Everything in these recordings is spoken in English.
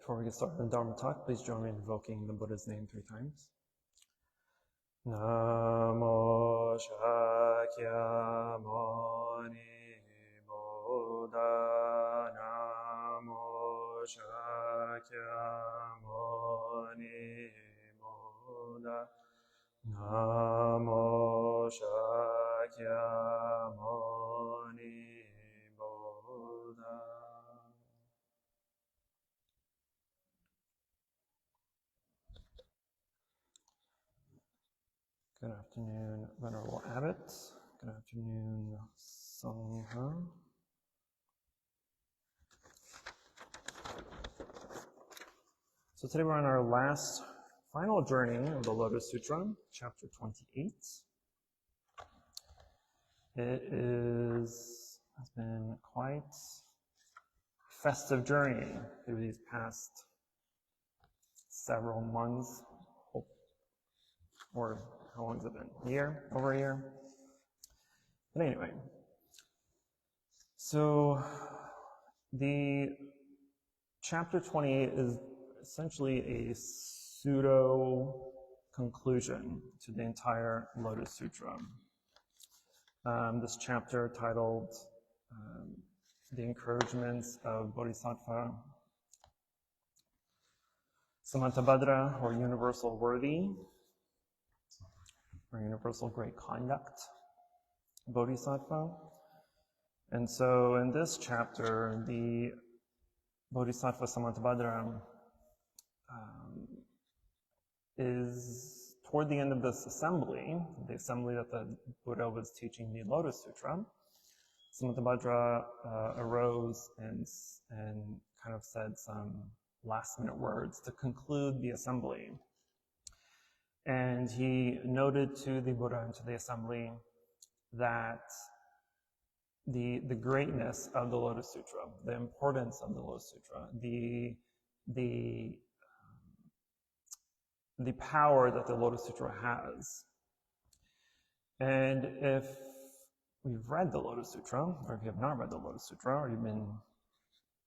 Before we get started in Dharma talk, please join me in invoking the Buddha's name 3 times. Namo Shakyamuni Buddha. Namo Shakyamuni Buddha. Namo Shakyamuni Buddha. Good afternoon, Venerable Abbot. Good afternoon, Sangha. So today we're on our final journey of the Lotus Sutra, chapter 28. It has been quite a festive journey through these past several months, or how long has it been? A year? Over a year? But anyway, so the chapter 28 is essentially a pseudo conclusion to the entire Lotus Sutra. This chapter titled The Encouragements of Bodhisattva Samantabhadra, or Universal Worthy, or Universal Great Conduct Bodhisattva. And so in this chapter, the Bodhisattva Samantabhadra is toward the end of this assembly, the assembly that the Buddha was teaching the Lotus Sutra. Samantabhadra arose and kind of said some last-minute words to conclude the assembly. And he noted to the Buddha and to the assembly that the greatness of the Lotus Sutra, the importance of the Lotus Sutra, the power that the Lotus Sutra has. And if we've read the Lotus Sutra, or if you have not read the Lotus Sutra, or you've been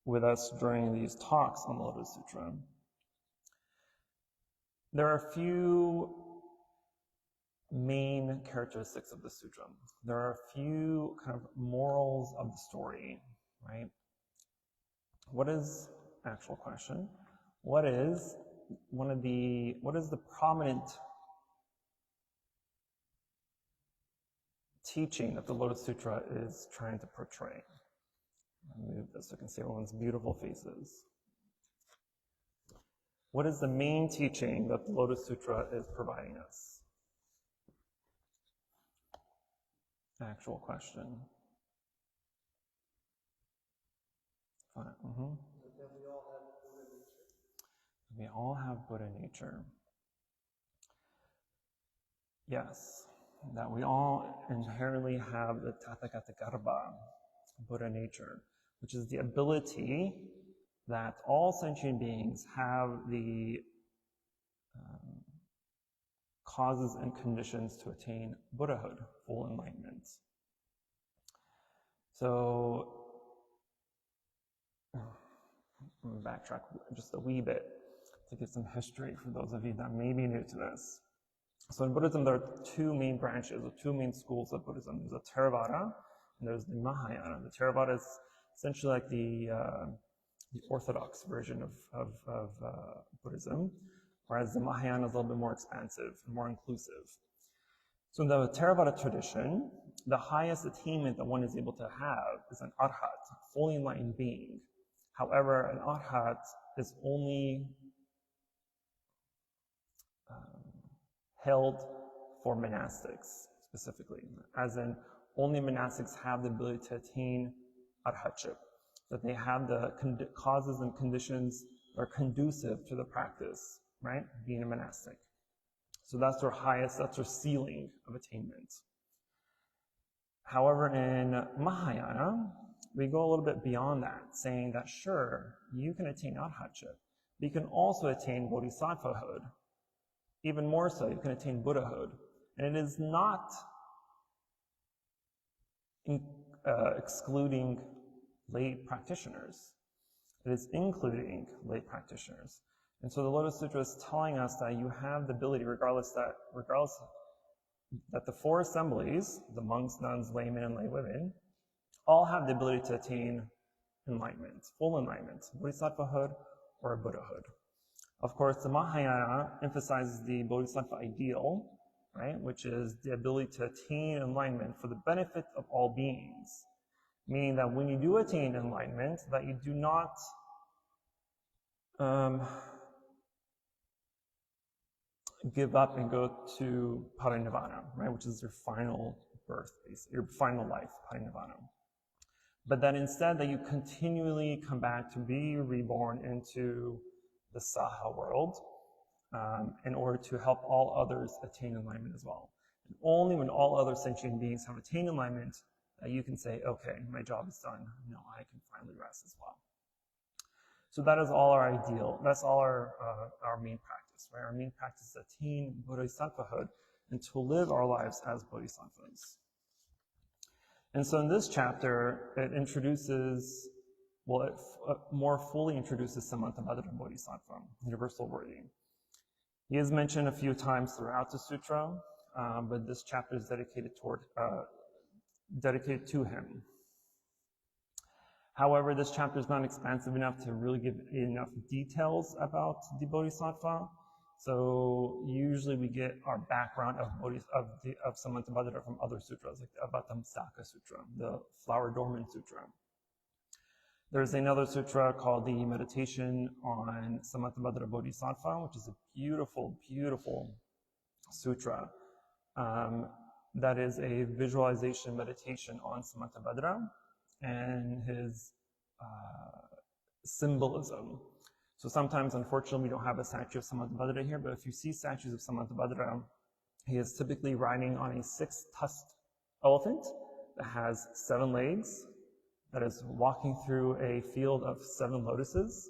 with us during these talks on the Lotus Sutra, there are a few main characteristics of the sutra. There are a few kind of morals of the story, right? What is, actual question, what is the prominent teaching that the Lotus Sutra is trying to portray? I'll move this so you can see everyone's beautiful faces. What is the main teaching that the Lotus Sutra is providing us? Actual question. Fine. Mm-hmm. That we all have Buddha nature. We all have Buddha nature. Yes, that we all inherently have the Tathagata Garbha, Buddha nature, which is the ability that all sentient beings have the causes and conditions to attain Buddhahood, full enlightenment. So, I'm going to backtrack just a wee bit to give some history for those of you that may be new to this. So in Buddhism, there are 2 main branches, or 2 main schools of Buddhism. There's the Theravada, and there's the Mahayana. The Theravada is essentially like the orthodox version of Buddhism, whereas the Mahayana is a little bit more expansive and more inclusive. So in the Theravada tradition, the highest attainment that one is able to have is an arhat, fully enlightened being. However, an arhat is only held for monastics specifically, as in only monastics have the ability to attain arhatship, that they have the causes and conditions that are conducive to the practice, right? Being a monastic. So that's their highest, that's their ceiling of attainment. However, in Mahayana, we go a little bit beyond that, saying that sure, you can attain arhatship, but you can also attain bodhisattvahood. Even more so, you can attain Buddhahood. And it is not excluding lay practitioners. It is including lay practitioners. And so the Lotus Sutra is telling us that you have the ability, regardless that the four assemblies, the monks, nuns, laymen, and laywomen, all have the ability to attain enlightenment, full enlightenment, bodhisattvahood or Buddhahood. Of course, the Mahayana emphasizes the bodhisattva ideal, right, which is the ability to attain enlightenment for the benefit of all beings. Meaning that when you do attain enlightenment, that you do not give up and go to parinirvana, right, which is your final birth, your final life, parinirvana. But that instead that you continually come back to be reborn into the Saha world in order to help all others attain enlightenment as well. And only when all other sentient beings have attained enlightenment that you can say, okay, my job is done. Now I can finally rest as well. So that is all our ideal. That's all our main practice, right? Our main practice is to attain bodhisattvahood and to live our lives as bodhisattvas. And so in this chapter, it introduces, well, it more fully introduces Samantabhadra Bodhisattva, universal worthy. He is mentioned a few times throughout the sutra, but this chapter is dedicated to him. However, this chapter is not expansive enough to really give enough details about the Bodhisattva. So usually we get our background of Samantabhadra from other sutras, like the Avatamsaka Sutra, the Flower Dormant Sutra. There's another sutra called the Meditation on Samantabhadra Bodhisattva, which is a beautiful, beautiful sutra. That is a visualization meditation on Samantabhadra and his symbolism. So sometimes, unfortunately, we don't have a statue of Samantabhadra here, but if you see statues of Samantabhadra, he is typically riding on a 6-tusked elephant that has 7 legs, that is walking through a field of 7 lotuses.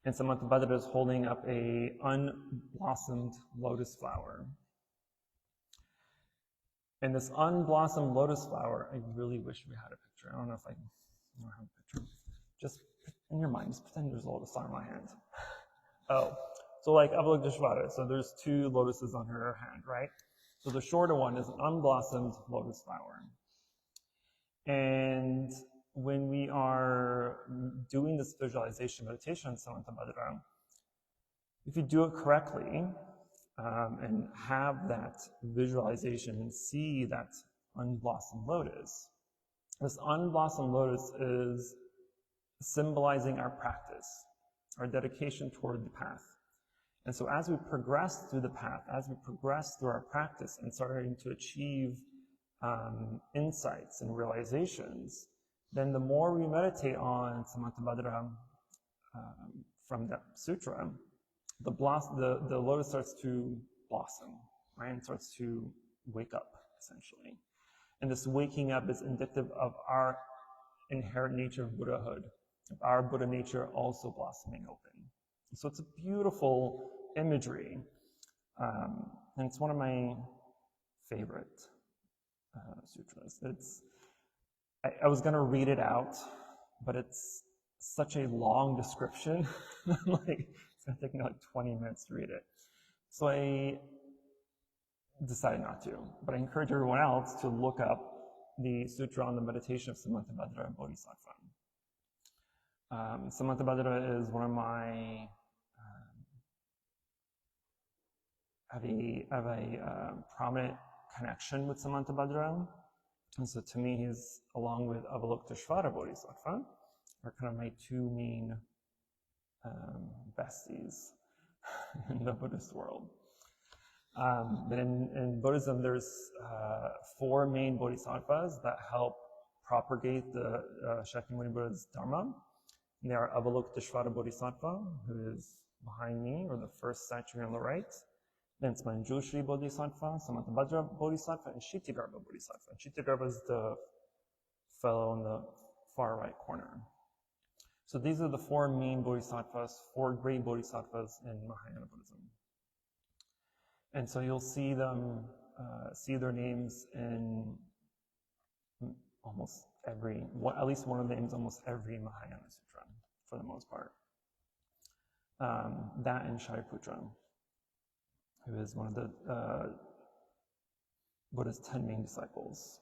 And Samantabhadra is holding up a unblossomed lotus flower. And this unblossomed lotus flower, I really wish we had a picture. I don't know if I don't have a picture. Just in your mind, just pretend there's a lotus flower in my hand. Oh, so like Avalokiteshvara, so there's 2 lotuses on her hand, right? So the shorter one is an unblossomed lotus flower. And when we are doing this visualization meditation on Samantabhadra, if you do it correctly, and have that visualization and see that unblossomed lotus. This unblossomed lotus is symbolizing our practice, our dedication toward the path. And so as we progress through the path, as we progress through our practice and starting to achieve insights and realizations, then the more we meditate on Samantabhadra from that sutra, the lotus starts to blossom, right? And starts to wake up, essentially. And this waking up is indicative of our inherent nature of Buddhahood, of our Buddha nature also blossoming open. So it's a beautiful imagery, and it's one of my favorite sutras. I was going to read it out, but it's such a long description. It's going to take me like 20 minutes to read it. So I decided not to, but I encourage everyone else to look up the sutra on the meditation of Samantabhadra Bodhisattva. Samantabhadra is one of my, I have a prominent connection with Samantabhadra. And so to me, he's, along with Avalokiteshvara Bodhisattva, are kind of my 2 main besties in the Buddhist world. But in Buddhism, there's 4 main bodhisattvas that help propagate the Shakyamuni Buddha's Dharma. And they are Avalokiteshvara Bodhisattva, who is behind me, or the first statue on the right. Then it's Manjushri Bodhisattva, Samantabhadra Bodhisattva, and Kshitigarbha Bodhisattva. And Kshitigarbha is the fellow in the far right corner. So these are the 4 main bodhisattvas, 4 great bodhisattvas in Mahayana Buddhism. And so you'll see them, see their names in almost every, at least one of the names, almost every Mahayana Sutra. for the most part. That and Shariputra, who is one of the Buddha's 10 main disciples.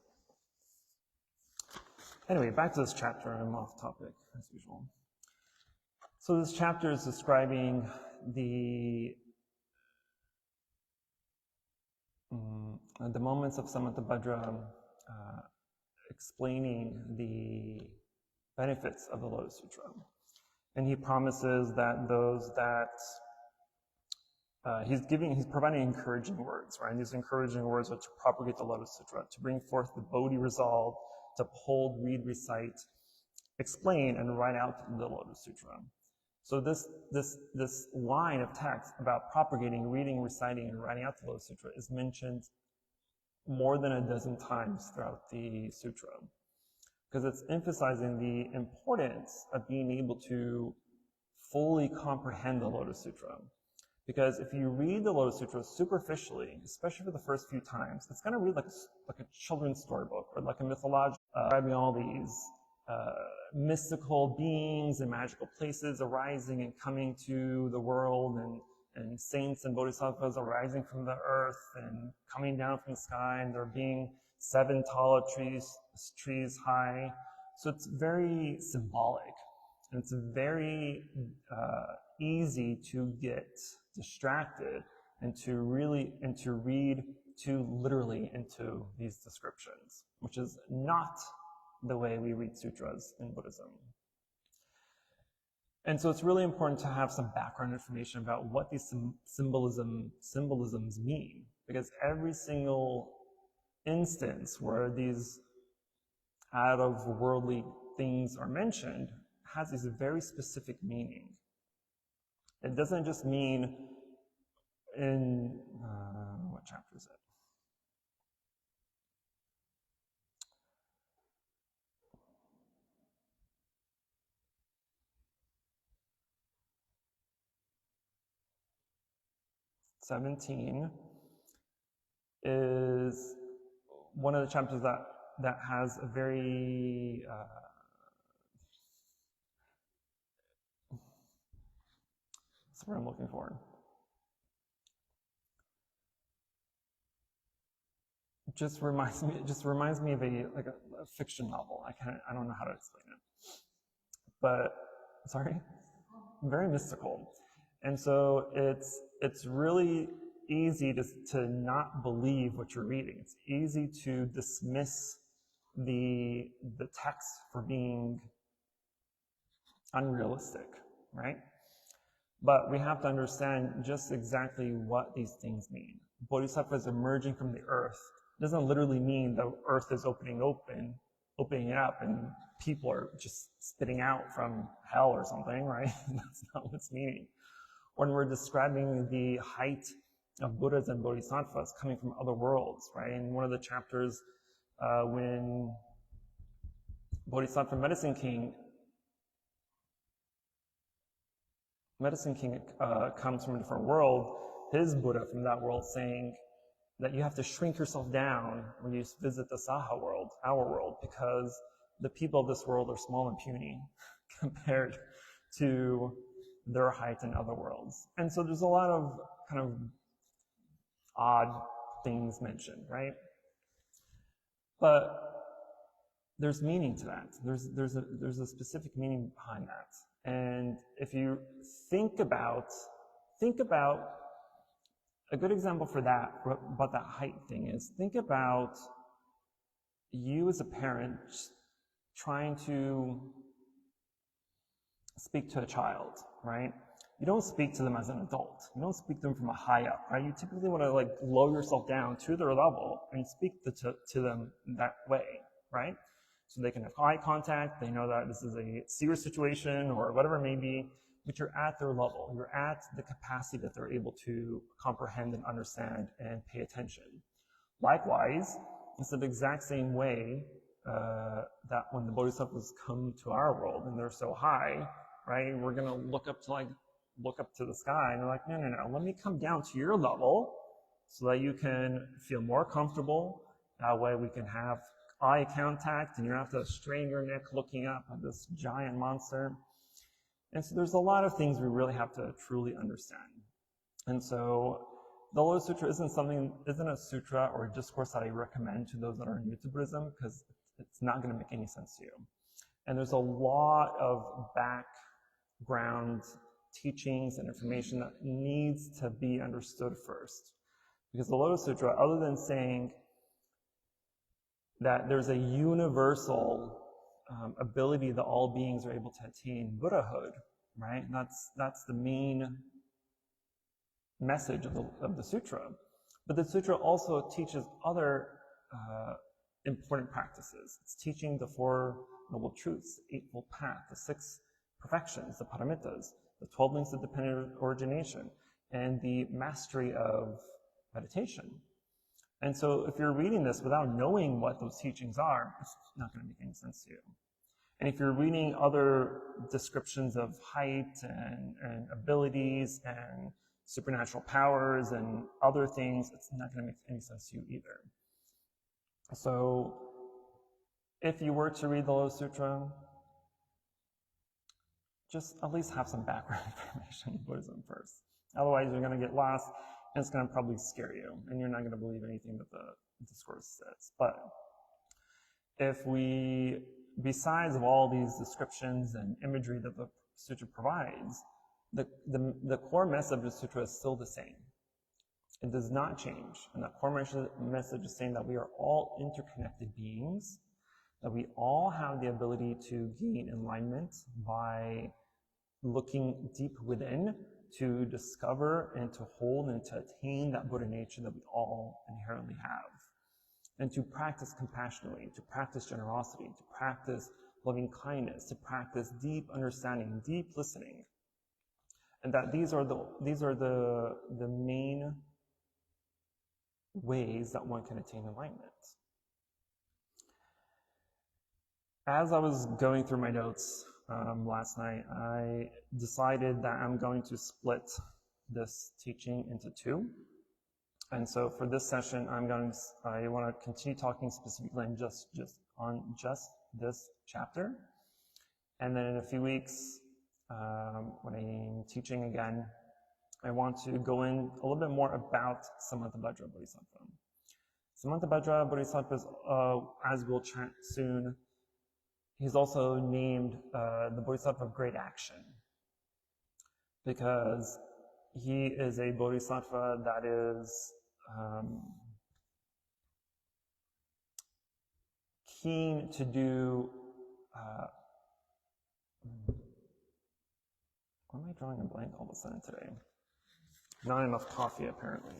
Anyway, back to this chapter. I'm off topic, as usual. So this chapter is describing the moments of Samantabhadra, explaining the benefits of the Lotus Sutra. And he promises that those that he's providing encouraging words, right? And these encouraging words are to propagate the Lotus Sutra, to bring forth the Bodhi resolve, to uphold, read, recite, explain, and write out the Lotus Sutra. So this line of text about propagating, reading, reciting, and writing out the Lotus Sutra is mentioned more than a dozen times throughout the sutra, because it's emphasizing the importance of being able to fully comprehend the Lotus Sutra. Because if you read the Lotus Sutra superficially, especially for the first few times, it's going to read like a children's storybook or like a mythological, describing all these mystical beings and magical places arising and coming to the world, and saints and bodhisattvas arising from the earth and coming down from the sky, and there being 7 tall trees high. So it's very symbolic, and it's very easy to get distracted and to read too literally into these descriptions, which is not the way we read sutras in Buddhism. And so it's really important to have some background information about what these symbolisms mean, because every single instance where these out-of-worldly things are mentioned has this very specific meaning. It doesn't just mean in, what chapter is it? (17) is one of the chapters that has a very that's what I'm looking for. It just reminds me of a fiction novel. I don't know how to explain it. But sorry, very mystical. And so it's really easy to not believe what you're reading. It's easy to dismiss the text for being unrealistic, right? But we have to understand just exactly what these things mean. Bodhisattva is emerging from the earth. It doesn't literally mean the earth is opening it up and people are just spitting out from hell or something, right? That's not what it's meaning. When we're describing the height of Buddhas and Bodhisattvas coming from other worlds, right? In one of the chapters, when Bodhisattva Medicine King comes from a different world, his Buddha from that world saying that you have to shrink yourself down when you visit the Saha world, our world, because the people of this world are small and puny compared to their height in other worlds. And so there's a lot of kind of odd things mentioned, right? But there's meaning to that. There's a specific meaning behind that. And if you think about a good example for that, about that height thing is, think about you as a parent trying to speak to a child, right? You don't speak to them as an adult. You don't speak to them from a high up, right? You typically want to lower yourself down to their level and speak to them that way, right? So they can have eye contact, they know that this is a serious situation or whatever it may be, but you're at their level. You're at the capacity that they're able to comprehend and understand and pay attention. Likewise, it's the exact same way that when the bodhisattvas come to our world and they're so high, right, we're going to look up to the sky, and they're like, no, let me come down to your level so that you can feel more comfortable. That way we can have eye contact and you don't have to strain your neck looking up at this giant monster. And so there's a lot of things we really have to truly understand. And so the Lotus Sutra isn't a sutra or a discourse that I recommend to those that are new to Buddhism, because it's not going to make any sense to you. And there's a lot of background teachings and information that needs to be understood first. Because the Lotus Sutra, other than saying that there's a universal ability that all beings are able to attain Buddhahood, right? That's the main message of the sutra. But the sutra also teaches other important practices. It's teaching the Four Noble Truths, the Eightfold Path, the Six Perfections, the Paramitas, the 12 links of dependent origination, and the mastery of meditation. And so if you're reading this without knowing what those teachings are, it's not going to make any sense to you. And if you're reading other descriptions of height and abilities and supernatural powers and other things, it's not going to make any sense to you either. So if you were to read the Lotus Sutra, just at least have some background information in Buddhism first. Otherwise, you're going to get lost, and it's going to probably scare you, and you're not going to believe anything that the discourse says. But if we, besides of all these descriptions and imagery that the sutra provides, the core message of the sutra is still the same. It does not change. And that core message is saying that we are all interconnected beings, that we all have the ability to gain enlightenment by looking deep within to discover and to hold and to attain that Buddha nature that we all inherently have. And to practice compassionately, to practice generosity, to practice loving kindness, to practice deep understanding, deep listening. And that these are the main ways that one can attain enlightenment. As I was going through my notes last night, I decided that I'm going to split this teaching into two. And so for this session, I want to continue talking specifically on just this chapter. And then in a few weeks, when I'm teaching again, I want to go in a little bit more about Samantabhadra Bodhisattva. Samantabhadra Bodhisattva is, as we'll chant soon, he's also named the Bodhisattva of Great Action, because he is a Bodhisattva that is keen to do. Why am I drawing a blank all of a sudden today? Not enough coffee, apparently.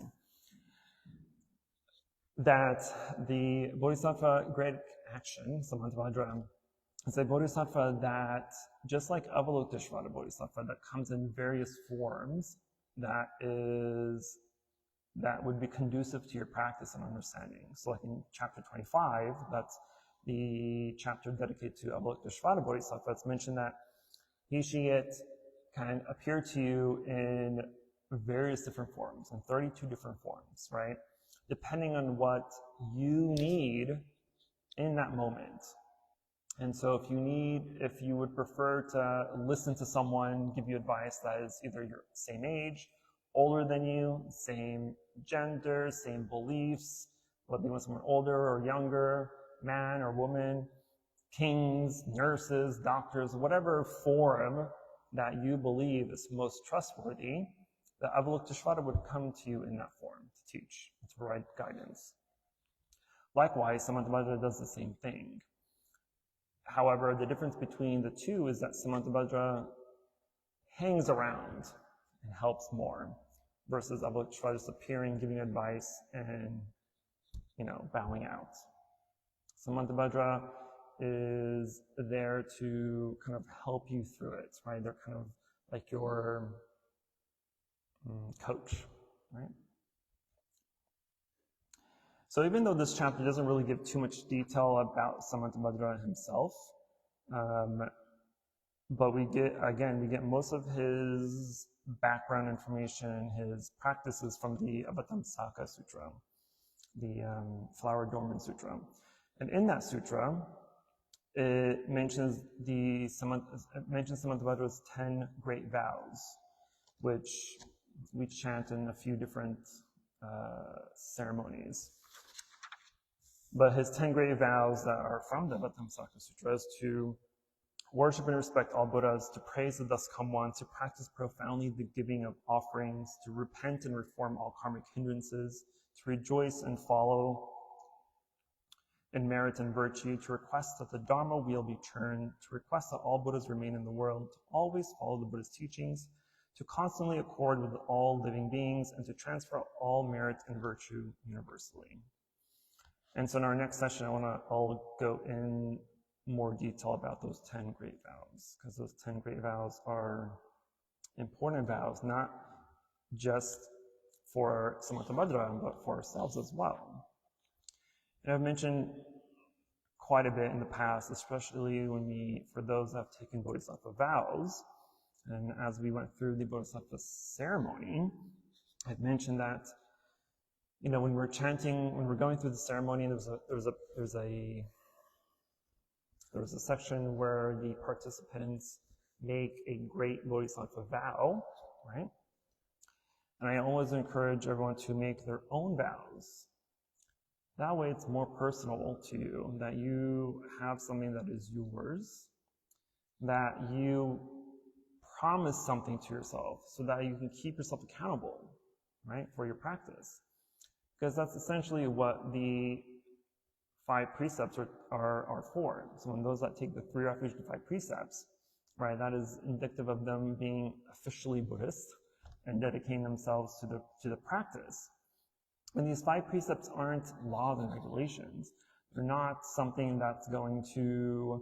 That the Bodhisattva Great Action, Samantabhadra, is a Bodhisattva that, just like Avalokiteshvara Bodhisattva, that comes in various forms, that would be conducive to your practice and understanding. So like in chapter 25, that's the chapter dedicated to Avalokiteshvara Bodhisattva, it's mentioned that he, she, it can appear to you in various different forms, in 32 different forms, right? Depending on what you need in that moment. And so if you would prefer to listen to someone give you advice that is either your same age, older than you, same gender, same beliefs, whether you want someone older or younger, man or woman, kings, nurses, doctors, whatever form that you believe is most trustworthy, the Avalokiteshvara would come to you in that form to teach, to provide guidance. Likewise, Samantabhadra does the same thing. However, the difference between the two is that Samantabhadra hangs around and helps more, versus Avalokiteshvara just appearing, giving advice, and bowing out. Samantabhadra is there to kind of help you through it, right? They're kind of like your coach, right? So even though this chapter doesn't really give too much detail about Samantabhadra himself, but we get most of his background information, his practices from the Abhatamsaka Sutra, the Flower Adornment Sutra. And in that sutra, it mentions Samantabhadra's 10 great vows, which we chant in a few different ceremonies. But his 10 great vows that are from the Vatamsaka Sutra is to worship and respect all Buddhas, to praise the thus come one, to practice profoundly the giving of offerings, to repent and reform all karmic hindrances, to rejoice and follow in merit and virtue, to request that the Dharma wheel be turned, to request that all Buddhas remain in the world, to always follow the Buddha's teachings, to constantly accord with all living beings, and to transfer all merit and virtue universally. And so in our next session, I'll go in more detail about those 10 great vows, because those 10 great vows are important vows, not just for Samantabhadra, but for ourselves as well. And I've mentioned quite a bit in the past, especially for those that have taken Bodhisattva vows, and as we went through the Bodhisattva ceremony, I've mentioned that, when we're chanting, when we're going through the ceremony, there was a section where the participants make a great Bodhisattva vow, right? And I always encourage everyone to make their own vows. That way it's more personal to you, that you have something that is yours, that you promise something to yourself so that you can keep yourself accountable, right, for your practice. Because that's essentially what the 5 precepts are for. So when those that take the 3 refuge to 5 precepts, right, that is indicative of them being officially Buddhist and dedicating themselves to the practice. And these 5 precepts aren't laws and regulations. They're not something that's going to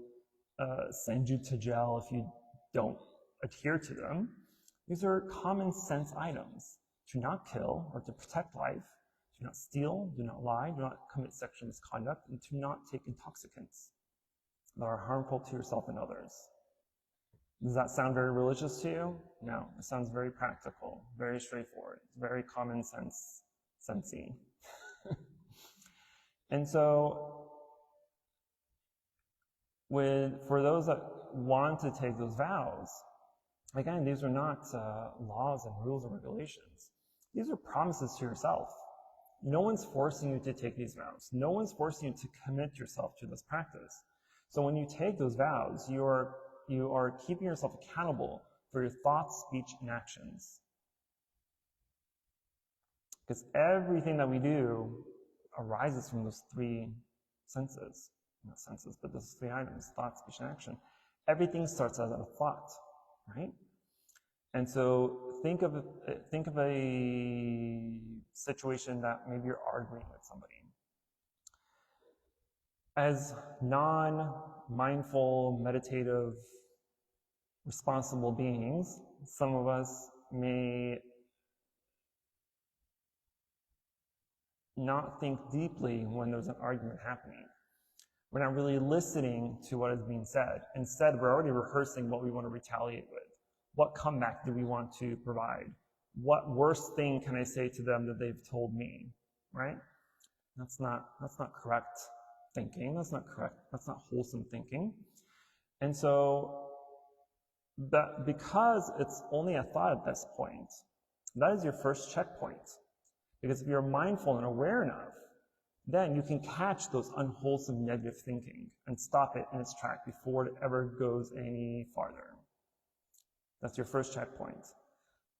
send you to jail if you don't adhere to them. These are common sense items: to not kill or to protect life, do not steal, do not lie, do not commit sexual misconduct, and to not take intoxicants that are harmful to yourself and others. Does that sound very religious to you? No, it sounds very practical, very straightforward, very common sensey. And so, for those that want to take those vows, again, these are not laws and rules and regulations. These are promises to yourself. No one's forcing you to take these vows. No one's forcing you to commit yourself to this practice. So when you take those vows, you are keeping yourself accountable for your thoughts, speech, and actions. Because everything that we do arises from those 3 senses. Not senses, but those 3 items: thought, speech, and action. Everything starts as a thought, right? And so think of a situation that maybe you're arguing with somebody. As non-mindful, meditative, responsible beings, some of us may not think deeply when there's an argument happening. We're not really listening to what is being said. Instead, we're already rehearsing what we want to retaliate with. What comeback do we want to provide? What worst thing can I say to them that they've told me, right? That's not correct thinking. That's not correct. That's not wholesome thinking. And so, because it's only a thought at this point, that is your first checkpoint. Because if you're mindful and aware enough, then you can catch those unwholesome negative thinking and stop it in its track before it ever goes any farther. That's your first checkpoint.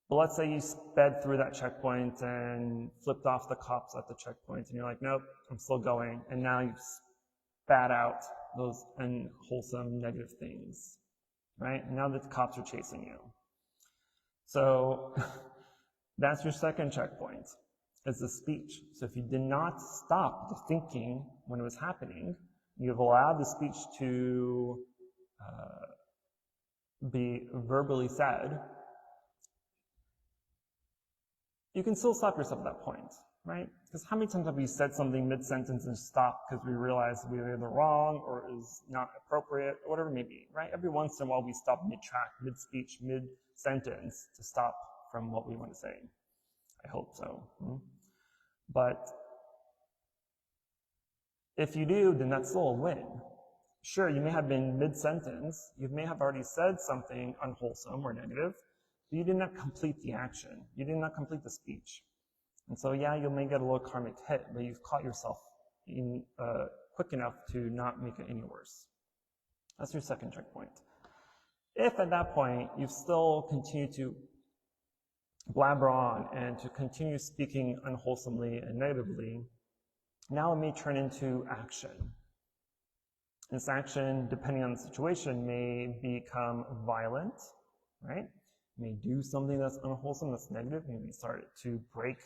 But let's say you sped through that checkpoint and flipped off the cops at the checkpoint, and you're like, nope, I'm still going. And now you've spat out those unwholesome negative things, right? And now the cops are chasing you. So that's your second checkpoint, is the speech. So if you did not stop the thinking when it was happening, you've allowed the speech to be verbally said, you can still stop yourself at that point, right? Because how many times have we said something mid-sentence and stopped because we realized we were either wrong or is not appropriate, or whatever it may be, right? Every once in a while we stop mid-track, mid-speech, mid-sentence to stop from what we want to say. I hope so. But if you do, then that's still a win. Sure, you may have been mid-sentence, you may have already said something unwholesome or negative, but you did not complete the action. You did not complete the speech. And so, yeah, you may get a little karmic hit, but you've caught yourself in, quick enough to not make it any worse. That's your second checkpoint. If at that point you still continue to blabber on and to continue speaking unwholesomely and negatively, now it may turn into action. This action, depending on the situation, may become violent, right? May do something that's unwholesome, that's negative. Maybe start to break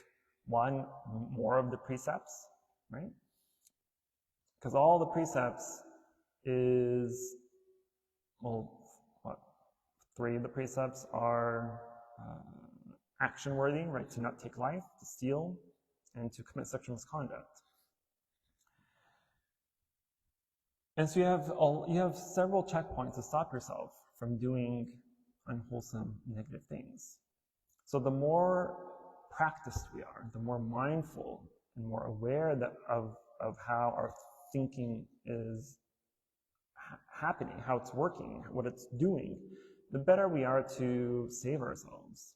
one more of the precepts, right? Because all the precepts is, well, what? 3 of the precepts are action worthy, right? To not take life, to steal, and to commit sexual misconduct. And so you have several checkpoints to stop yourself from doing unwholesome, negative things. So the more practiced we are, the more mindful and more aware of how our thinking is happening, how it's working, what it's doing, the better we are to save ourselves.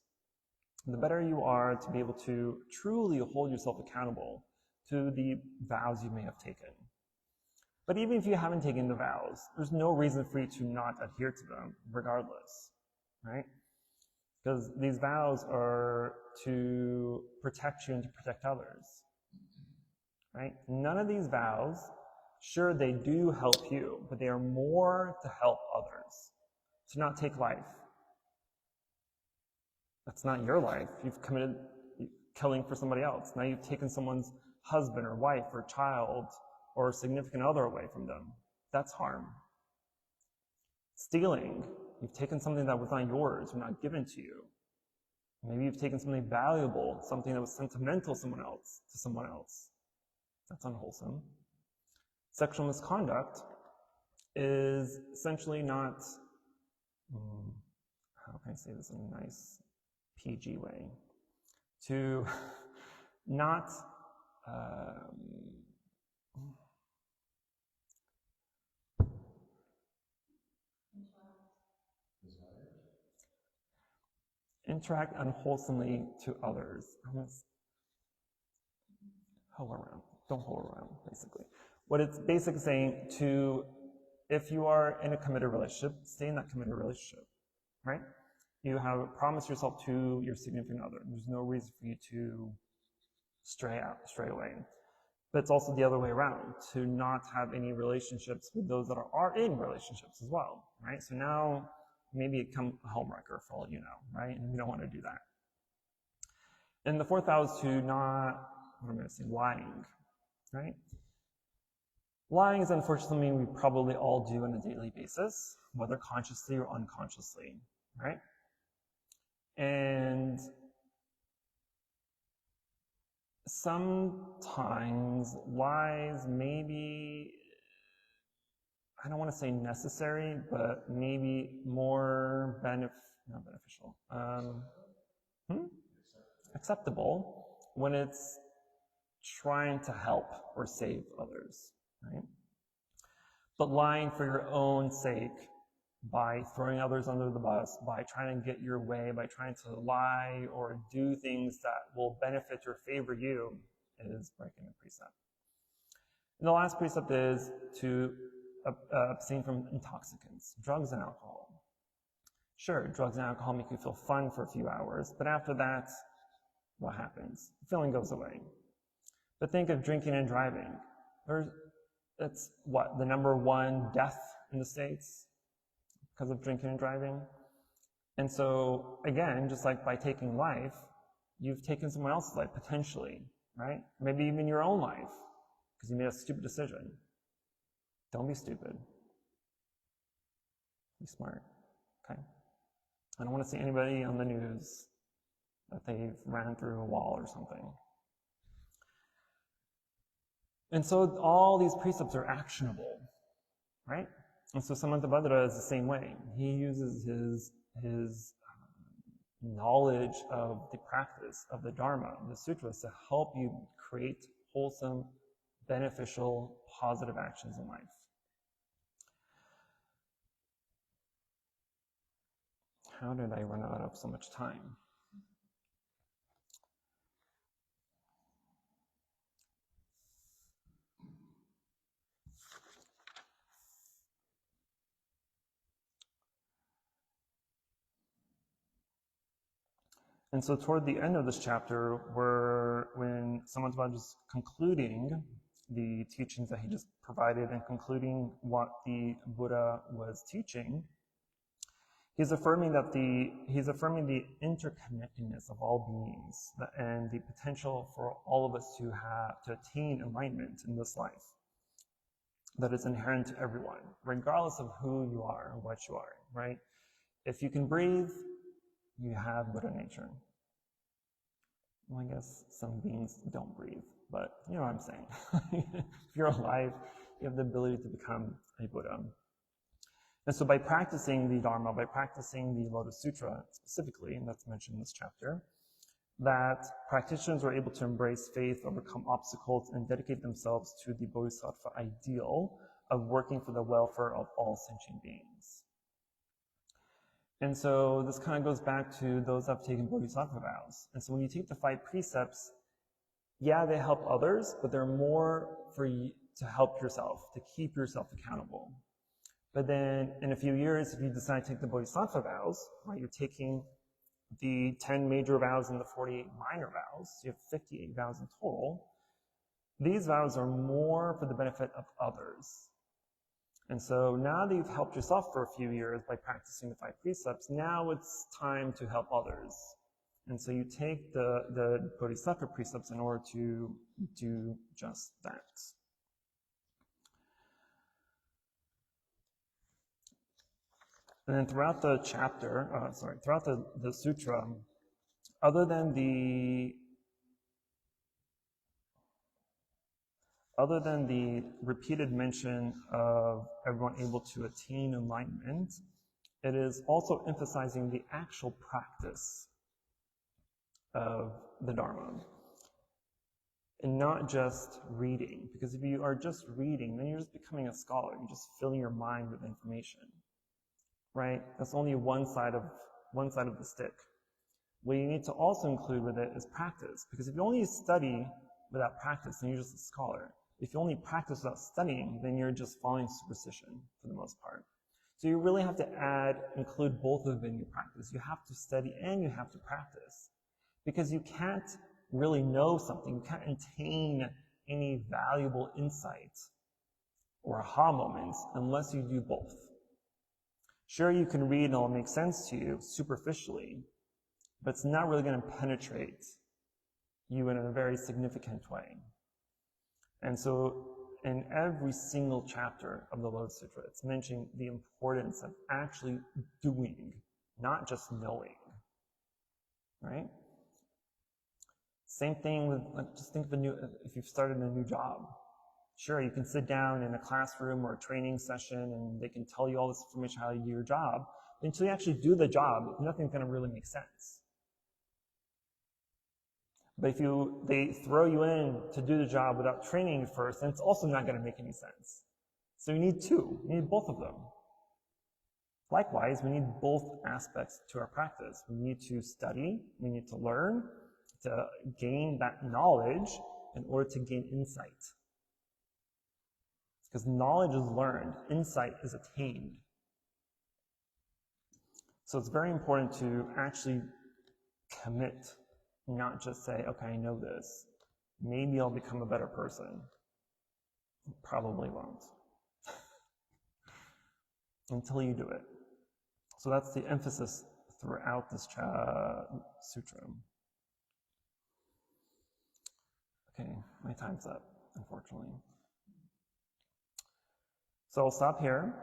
The better you are to be able to truly hold yourself accountable to the vows you may have taken. But even if you haven't taken the vows, there's no reason for you to not adhere to them regardless, right? Because these vows are to protect you and to protect others, right? None of these vows, sure, they do help you, but they are more to help others, to not take life. That's not your life. You've committed killing for somebody else. Now you've taken someone's husband or wife or child or significant other away from them. That's harm. Stealing, you've taken something that was not yours or not given to you. Maybe you've taken something valuable, something that was sentimental to someone else. That's unwholesome. Sexual misconduct is essentially not, how can I say this in a nice PG way? To not interact unwholesomely to others. Hold around. Don't hold around, basically. What it's basically saying to, if you are in a committed relationship, stay in that committed relationship, right? You have promised yourself to your significant other. There's no reason for you to stray away. But it's also the other way around, to not have any relationships with those that are in relationships as well, right? So now, maybe it becomes a homewrecker for all you know, right? And we don't want to do that. And the fourth vow is to not, what am I going to say, lying, right? Lying is unfortunately something we probably all do on a daily basis, whether consciously or unconsciously, right? And sometimes lies may be, I don't want to say necessary, but maybe more not beneficial, acceptable when it's trying to help or save others, right? But lying for your own sake, by throwing others under the bus, by trying to get your way, by trying to lie or do things that will benefit or favor you, is breaking a precept. And the last precept is to abstain from intoxicants, drugs and alcohol. Sure, drugs and alcohol make you feel fun for a few hours, but after that, what happens? The feeling goes away. But think of drinking and driving. It's what, the #1 death in the States because of drinking and driving? And so, again, just like by taking life, you've taken someone else's life, potentially, right? Maybe even your own life, because you made a stupid decision. Don't be stupid. Be smart, okay? I don't want to see anybody on the news that they've ran through a wall or something. And so all these precepts are actionable, right? And so Samantabhadra is the same way. He uses his knowledge of the practice of the Dharma, the sutras, to help you create wholesome, beneficial, positive actions in life. how did I run out of so much time? And so toward the end of this chapter, when Samantabhadra is concluding the teachings that he just provided and concluding what the Buddha was teaching, he's affirming the interconnectedness of all beings and the potential for all of us to attain enlightenment in this life that is inherent to everyone, regardless of who you are or what you are, right? If you can breathe, you have Buddha nature. Well, I guess some beings don't breathe, but you know what I'm saying. If you're alive, you have the ability to become a Buddha. And so by practicing the Dharma, by practicing the Lotus Sutra specifically, and that's mentioned in this chapter, that practitioners are able to embrace faith, overcome obstacles, and dedicate themselves to the Bodhisattva ideal of working for the welfare of all sentient beings. And so this kind of goes back to those that have taken Bodhisattva vows. And so when you take the 5 precepts, yeah, they help others, but they're more for you to help yourself, to keep yourself accountable. But then in a few years, if you decide to take the Bodhisattva vows, right, you're taking the 10 major vows and the 48 minor vows, so you have 58 vows in total. These vows are more for the benefit of others. And so now that you've helped yourself for a few years by practicing the 5 precepts, now it's time to help others. And so you take the Bodhisattva precepts in order to do just that. And then throughout the chapter, throughout the sutra, other than the repeated mention of everyone able to attain enlightenment, it is also emphasizing the actual practice of the Dharma. And not just reading, because if you are just reading, then you're just becoming a scholar. You're just filling your mind with information, right? That's only one side of the stick. What you need to also include with it is practice, because if you only study without practice, then you're just a scholar. If you only practice without studying, then you're just following superstition for the most part. So you really have to include both of them in your practice. You have to study and you have to practice, because you can't really know something. You can't attain any valuable insight or aha moments unless you do both. Sure, you can read and it'll make sense to you superficially, but it's not really going to penetrate you in a very significant way. And so in every single chapter of the Lotus Sutra, it's mentioning the importance of actually doing, not just knowing, right? Same thing with, just think of if you've started a new job. Sure, you can sit down in a classroom or a training session and they can tell you all this information how to do your job. But until you actually do the job, nothing's going to really make sense. But if they throw you in to do the job without training you first, then it's also not going to make any sense. So you need two. You need both of them. Likewise, we need both aspects to our practice. We need to study, we need to learn, to gain that knowledge in order to gain insight. Because knowledge is learned, insight is attained. So it's very important to actually commit, not just say, okay, I know this. Maybe I'll become a better person. Probably won't. Until you do it. So that's the emphasis throughout this sutra. Okay, my time's up, unfortunately. So I'll stop here,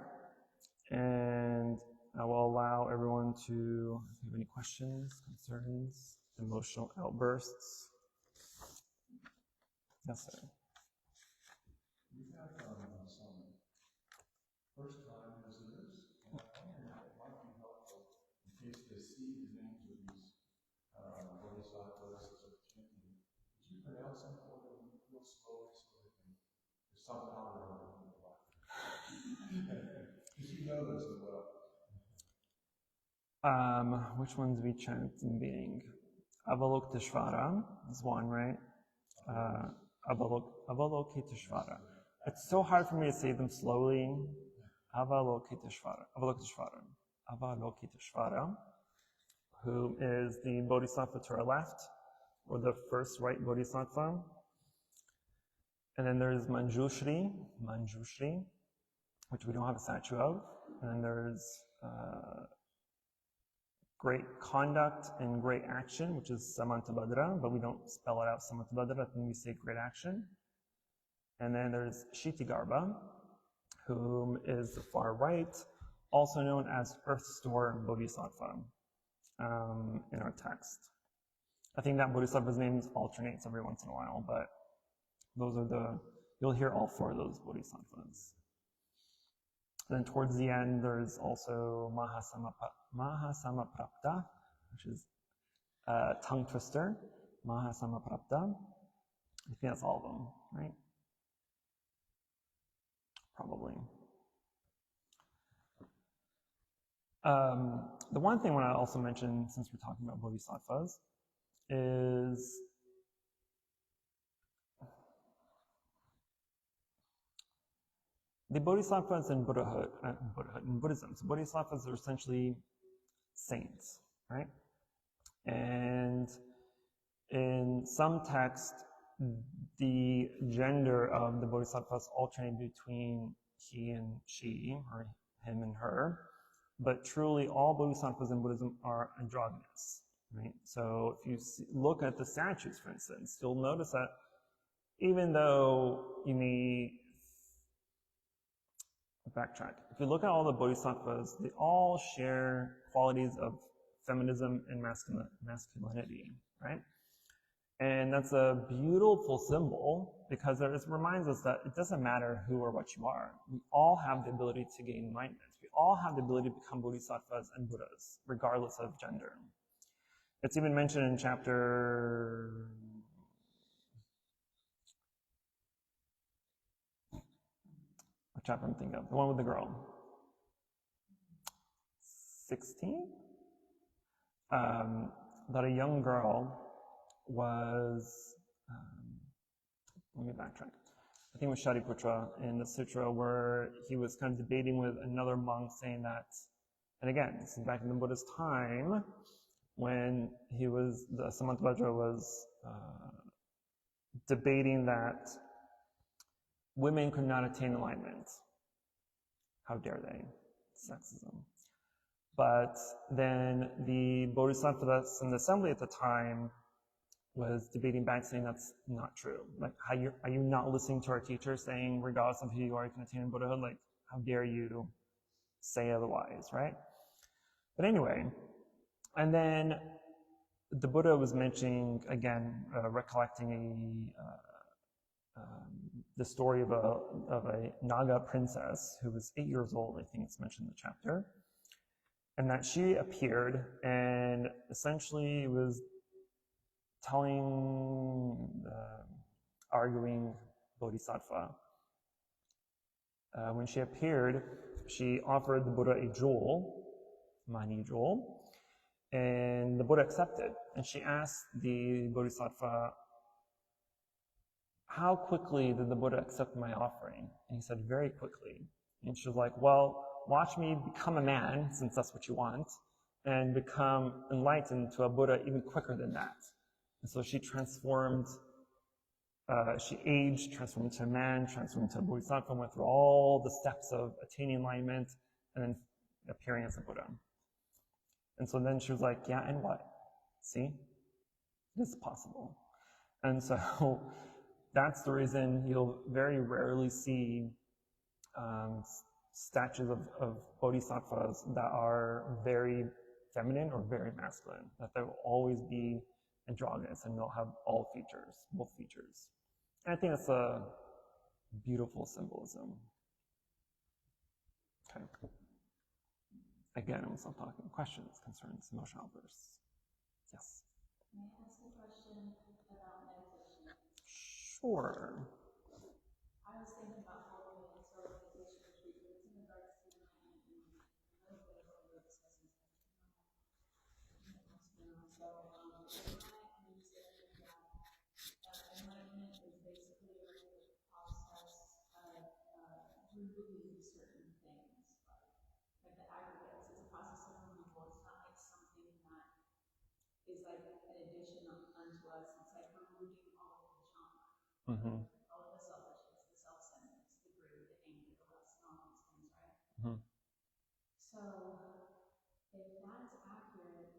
and I will allow everyone to, if you have any questions, concerns, emotional outbursts. Yes, sir. We have some first-time visitors, and I wonder if it might be helpful in case they see the names of these bodhisattvas as they're chanting. Would you pronounce them for them real slowly so they can somehow remember them? Because you know those as well. Which ones we chant in being? Avalokiteshvara is one, right? Avalokiteshvara. It's so hard for me to say them slowly. Avalokiteshvara, who is the bodhisattva to our left, or the first right bodhisattva. And then there's Manjushri, which we don't have a statue of. And then there's great conduct and great action, which is Samantabhadra, but we don't spell it out Samantabhadra, then we say great action. And then there's Kshitigarbha, whom is the far right, also known as Earth Store Bodhisattva in our text. I think that Bodhisattva's name alternates every once in a while, but those are you'll hear all four of those Bodhisattvas. Then towards the end, there's also Mahasamaprapta, which is a tongue twister. Mahasamaprapta. I think that's all of them, right? Probably. The one thing I want to also mention, since we're talking about bodhisattvas, is the bodhisattvas in Buddhism. So bodhisattvas are essentially saints, right? And in some texts, the gender of the bodhisattvas alternate between he and she, or him and her, but truly all bodhisattvas in Buddhism are androgynous, right? So if you look at the statues, for instance, you'll notice that even though you may backtrack. If you look at all the bodhisattvas, they all share qualities of feminism and masculinity, right? And that's a beautiful symbol because it reminds us that it doesn't matter who or what you are. We all have the ability to gain enlightenment. We all have the ability to become bodhisattvas and Buddhas, regardless of gender. It's even mentioned in chapter... What chapter I'm thinking of? The one with the girl. 16? That a young girl was, let me backtrack. I think it was Shariputra in the sutra where he was kind of debating with another monk saying that, and again, this is back in the Buddha's time when the Samantabhadra was debating that women could not attain enlightenment. How dare they? Sexism. But then the Bodhisattva that's in the assembly at the time was debating back, saying that's not true. Like, are you not listening to our teacher saying, regardless of who you are, you can attain Buddhahood? Like, how dare you say otherwise, right? But anyway, and then the Buddha was mentioning, again, recollecting the story of a Naga princess who was 8 years old, I think it's mentioned in the chapter, and that she appeared and essentially was arguing Bodhisattva. When she appeared, she offered the Buddha a jewel, Mani jewel, and the Buddha accepted. And she asked the Bodhisattva, how quickly did the Buddha accept my offering? And he said, very quickly. And she was like, well, watch me become a man, since that's what you want, and become enlightened to a Buddha even quicker than that. And so she transformed, she aged, transformed into a man, transformed into a Bodhisattva, went through all the steps of attaining enlightenment, and then appearing as a Buddha. And so then she was like, yeah, and what? See? This is possible. And so that's the reason you'll very rarely see statues of bodhisattvas that are very feminine or very masculine, that they will always be androgynous and they'll have all features, both features. And I think that's a beautiful symbolism. Okay. Again, I'm still talking. Questions, concerns, emotional outbursts? Yes? May I ask a question about meditation? Sure. I was thinking about holding a total meditation retreat, but it's in regards to enlightenment and a little bit of what we were discussing. So, is my understanding that enlightenment is basically like the process of removing certain things, like the aggregates. It's a process of removal. It's not like something that is like an addition unto us. It's like removing all of the junk, Mm-hmm. all of the selfishness, the self-centeredness, the greed, the anger, the lust, and all these things, right? Mm-hmm. So, if that's accurate,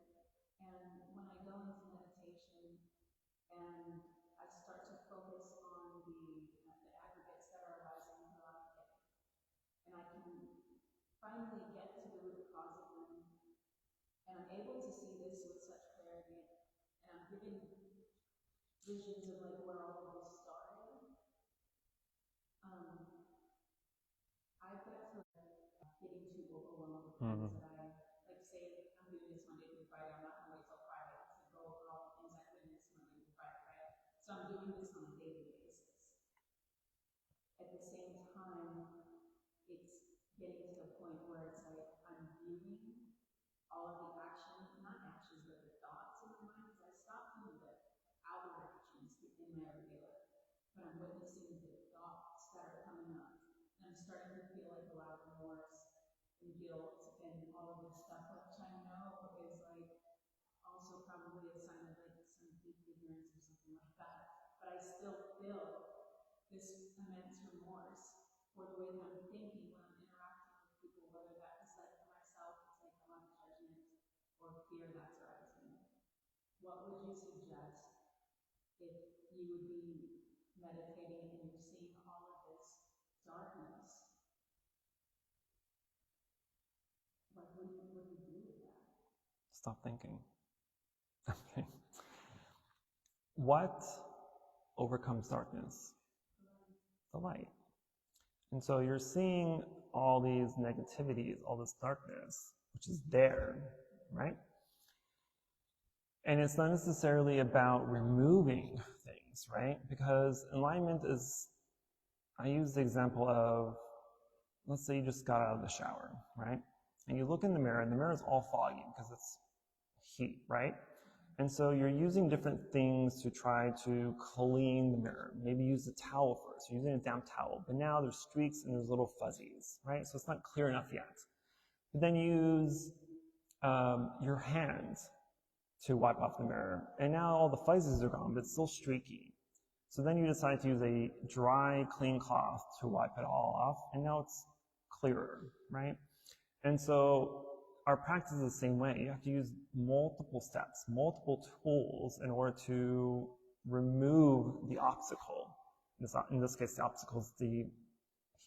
and when I go into meditation and I start to focus on the aggregates that are arising throughout the day, and I can finally get to the root cause of them, and I'm able to see this with such clarity, and I'm given visions of like where all of this started. I've got to getting too overwhelmed with things that I like. Say I'm doing this Monday through Friday. I'm not gonna wait till Friday to go over all the things I witnessed Monday through Friday, right? So I'm doing this on a daily basis. At the same time, it's getting to the point where it's like I'm viewing all of the actions, not actions, but the thoughts in my mind, because I stopped doing the outward actions in my everyday life, but I'm witnessing the thoughts that are coming up. And I'm starting to feel like a lot of remorse and guilt and all of this stuff, which I know is like also probably a sign of like some deep ignorance or something like that. But I still feel this immense remorse for the way that I'm thinking when I'm interacting with people, whether that is like for myself, it's like a lot of judgment or fear that's arising. What would you suggest if you would be meditating and you're seeing all of this darkness? Like, what do you do with that? Stop thinking. Okay. What overcomes darkness? The light. And so you're seeing all these negativities, all this darkness, which is there, right? And it's not necessarily about removing things, right? Because enlightenment is, I use the example of, let's say you just got out of the shower, right? And you look in the mirror, and the mirror is all foggy because it's heat, right? And so you're using different things to try to clean the mirror. Maybe use the towel first. You're using a damp towel, but now there's streaks and there's little fuzzies, right? So it's not clear enough yet. But then use your hands to wipe off the mirror. And now all the fuzzies are gone, but it's still streaky. So then you decide to use a dry, clean cloth to wipe it all off, and now it's clearer, right? And so our practice is the same way. You have to use multiple steps, multiple tools in order to remove the obstacle. In this case, the obstacle is the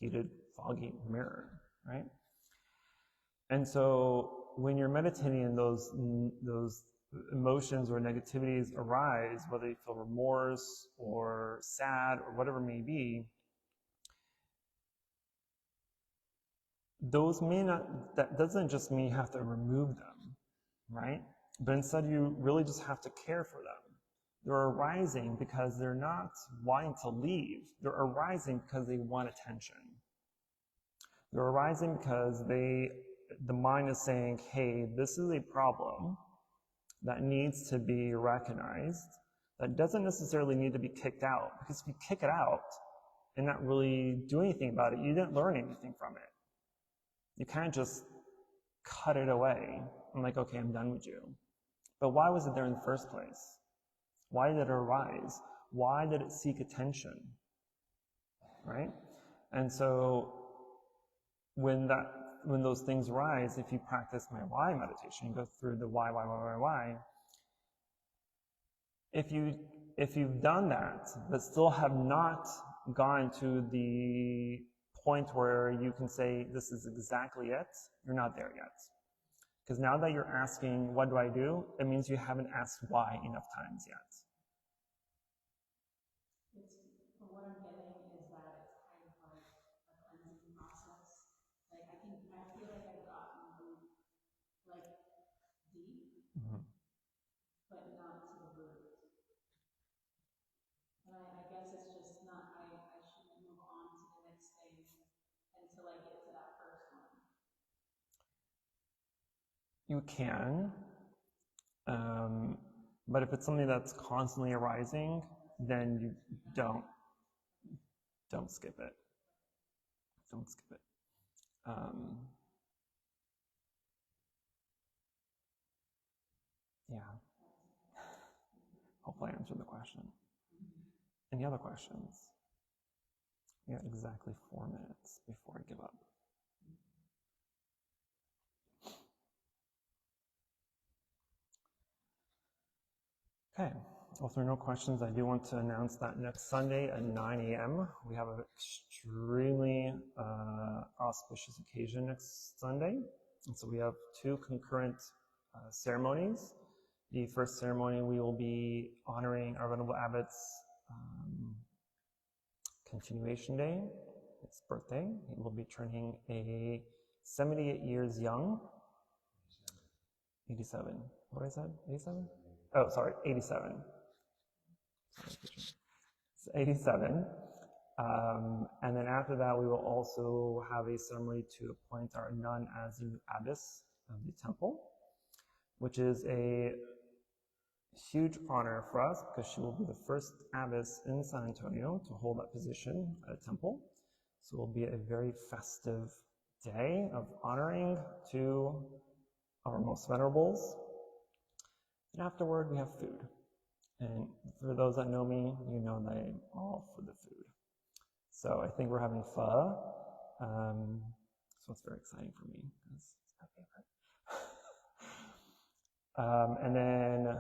heated, foggy mirror, right? And so when you're meditating and those emotions or negativities arise, whether you feel remorse or sad or whatever it may be, those may not, that doesn't just mean you have to remove them, right? But instead you really just have to care for them. They're arising because they're not wanting to leave. They're arising because they want attention. They're arising because the mind is saying, hey, this is a problem that needs to be recognized, that doesn't necessarily need to be kicked out. Because if you kick it out and not really do anything about it, you didn't learn anything from it. You can't just cut it away. I'm like, okay, I'm done with you. But why was it there in the first place? Why did it arise? Why did it seek attention? Right? And so when those things arise, if you practice my why meditation, you go through the why, if you've done that, but still have not gone to the point where you can say, this is exactly it, you're not there yet. Because now that you're asking, what do I do? It means you haven't asked why enough times yet. From what I'm getting is that it's kind of like a cleansing process. Like I feel like I've gotten like deep, but not to the root. And I guess it's just not, I shouldn't move on to the next thing until I get to that first one. You can. But if it's something that's constantly arising, then you don't skip it. Don't skip it. Yeah. Hopefully I answered the question. Any other questions? We got exactly 4 minutes before I give up. Okay, well, if there are no questions, I do want to announce that next Sunday at 9 a.m. we have an extremely auspicious occasion next Sunday. And so we have 2 concurrent ceremonies. The first ceremony, we will be honoring our Venerable Abbot's continuation day, his birthday. He will be turning 78 years young. 87. What did I say? 87? Oh, sorry, 87. It's 87. And then after that, we will also have a ceremony to appoint our nun as the abbess of the temple, which is a huge honor for us because she will be the first abbess in San Antonio to hold that position at a temple. So it will be a very festive day of honoring to our most venerables. And afterward, we have food. And for those that know me, you know that I'm all for the food. So I think we're having pho. So it's very exciting for me because it's my favorite. And then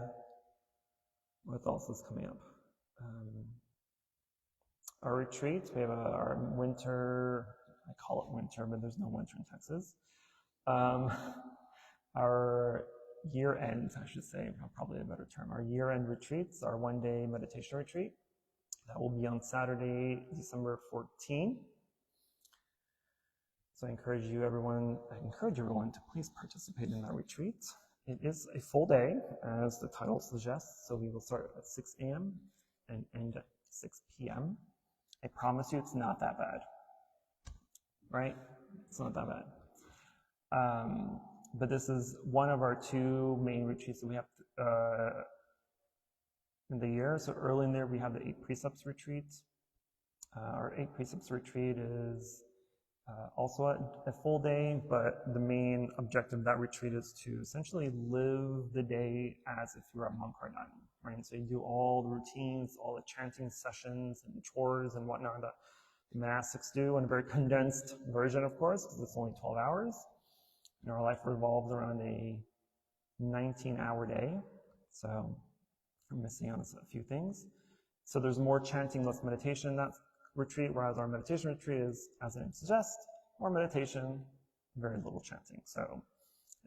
what else is coming up? Our retreats, we have our winter, I call it winter, but there's no winter in Texas. Our year-end, I should say, probably a better term. Our year-end retreats, our one-day meditation retreat. That will be on Saturday, December 14. So I encourage everyone to please participate in that retreat. It is a full day, as the title suggests, so we will start at 6 a.m. and end at 6 p.m. I promise you it's not that bad, right? It's not that bad. But this is one of our 2 main retreats that we have in the year. So early in there, we have the 8 Precepts retreat. Our 8 Precepts retreat is also a full day, but the main objective of that retreat is to essentially live the day as if you were a monk or a nun, right? So you do all the routines, all the chanting sessions and chores and whatnot that the monastics do in a very condensed version, of course, because it's only 12 hours. And our life revolves around a 19-hour day, so we're missing on a few things. So there's more chanting, less meditation in that retreat, whereas our meditation retreat is, as the name suggests, more meditation, very little chanting. So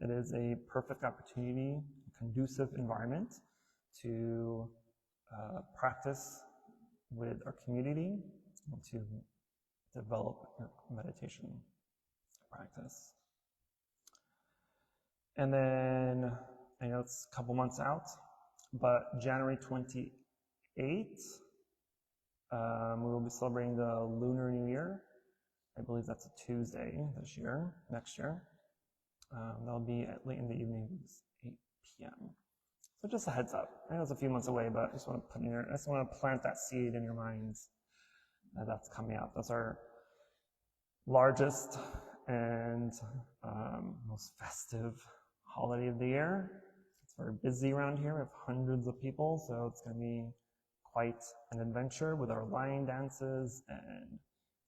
it is a perfect opportunity, a conducive environment to practice with our community and to develop your meditation practice. And then, I know it's a couple months out, but January 28th, we will be celebrating the Lunar New Year. I believe that's a Tuesday next year. That'll be late in the evening, 8 p.m. So just a heads up. I know it's a few months away, but I just want to plant that seed in your minds that that's coming up. That's our largest and most festive holiday of the year. It's very busy around here. We have hundreds of people, so it's going to be quite an adventure with our lion dances and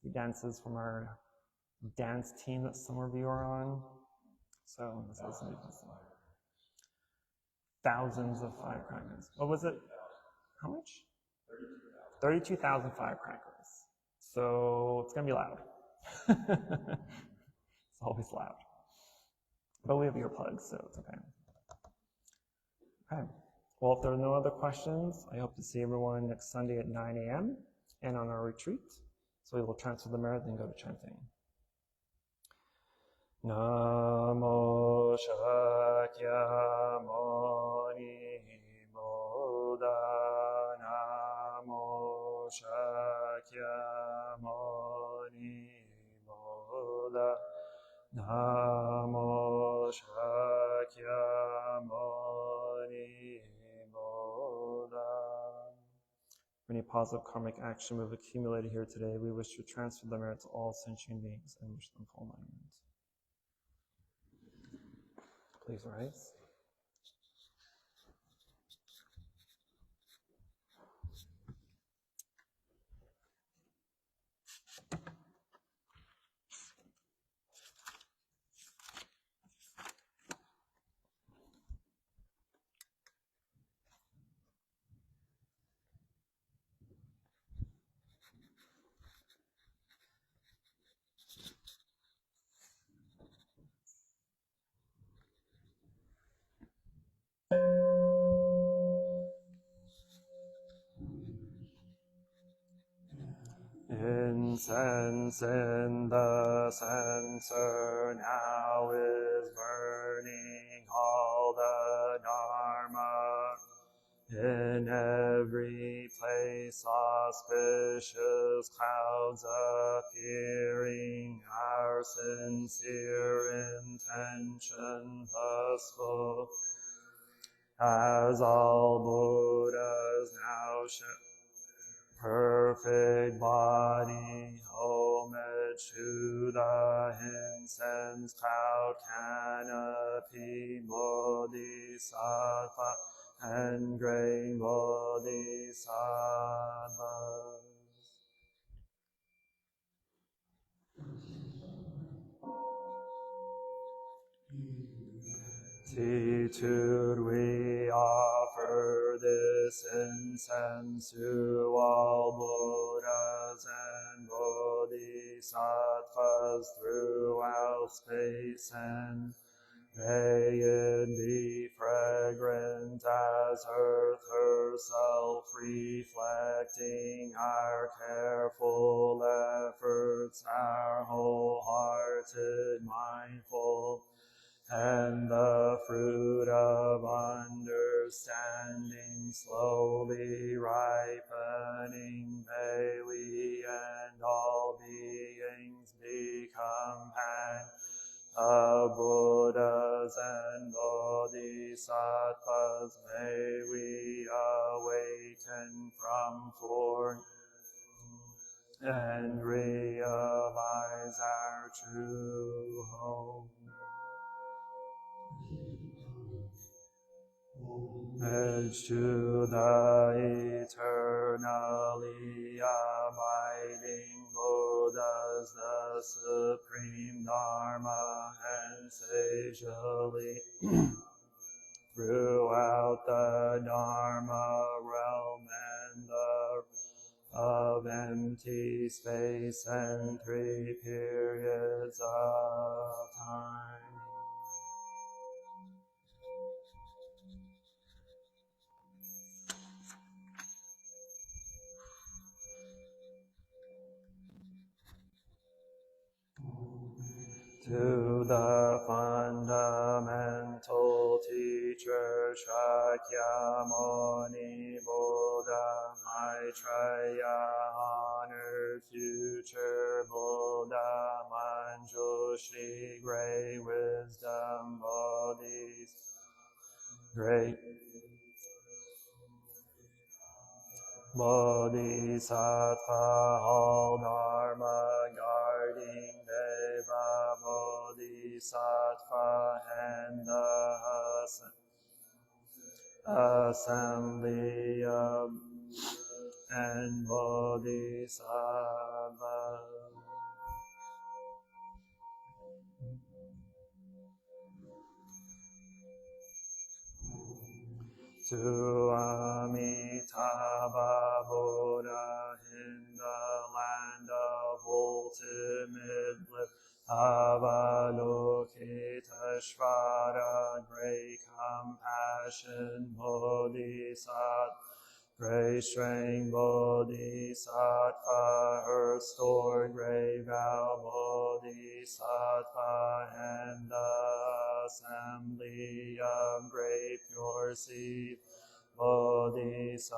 the dances from our dance team that some of you are on. So this is going to be awesome. Thousands of firecrackers. What was it? How much? 32,000 firecrackers. So it's going to be loud. It's always loud. But we have earplugs, so it's okay. Okay. Well, if there are no other questions, I hope to see everyone next Sunday at 9 a.m. and on our retreat. So we will transfer the merit and go to chanting. Namo Shakyamuni Buddha. Namo Shakyamuni Buddha. Namo Shakyamuni Buddha. positive karmic action we've accumulated here today, we wish to transfer the merit to all sentient beings and wish them full enlightenment. Please rise. Incense in the censer now is burning all the Dharma. In every place auspicious clouds appearing, our sincere intention thusful. As all Buddhas now share perfect body, homage to the incense cloud canopy, Bodhisattva and great Bodhisattvas. Gratitude we offer this incense to all Buddhas and Bodhisattvas throughout space, and may it be fragrant as earth herself, reflecting our careful efforts, our wholehearted mindful, and the fruit of understanding slowly ripening. May we and all beings become of Buddhas and Bodhisattvas. May we awaken from form and realize our true home. Homage to the eternally abiding Buddhas, the supreme Dharma, and sagely throughout the Dharma realm and of empty space and 3 periods of time. To the fundamental teacher Shakyamuni Buddha, Maitreya, honored future Buddha, Manjushri, great wisdom, great Bodhisattva, all Dharma guarding Deva Bodhisattva, and the assembly of and Bodhisattva. To Amitabha Buddha in the land of ultimate bliss, Avalokiteshvara, great compassion, Bodhisattva, great strength, Bodhisattva, her stored great vow, Bodhisattva, and the assembly of great pure seed, Bodhisattva.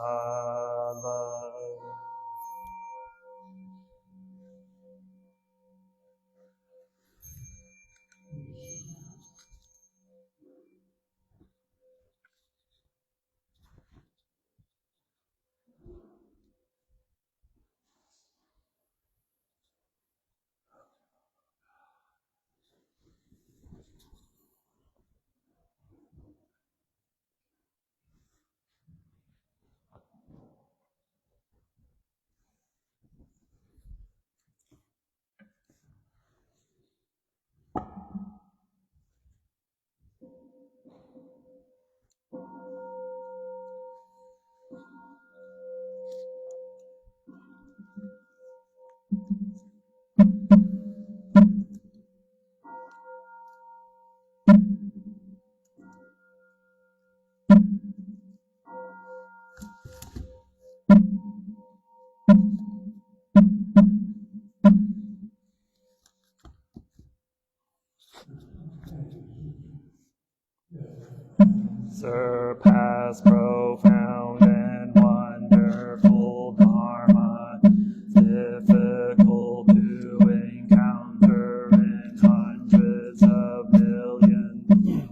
surpass profound and wonderful Dharma, difficult to encounter in hundreds of millions.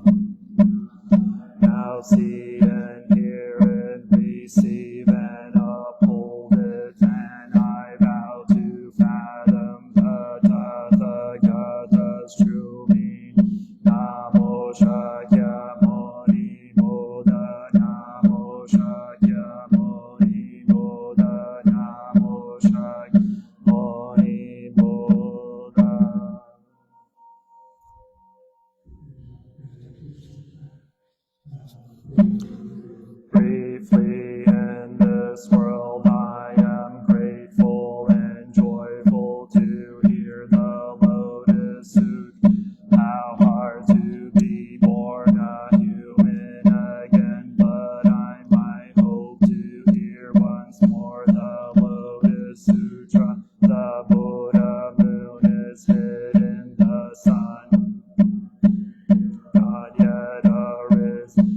Now see and hear and receive and uphold it, and I vow to fathom the Tathagata's true meaning. Namo Shakyamuni Buddha, Namo Shakyamuni Buddha, Namo Shakyamuni Buddha. Briefly, in this world I am grateful and joyful to hear the Lotus Sutra. How hard to be born a human again, but I might hope to hear once more the Lotus Sutra. The Buddha moon is hidden the sun, not yet arisen.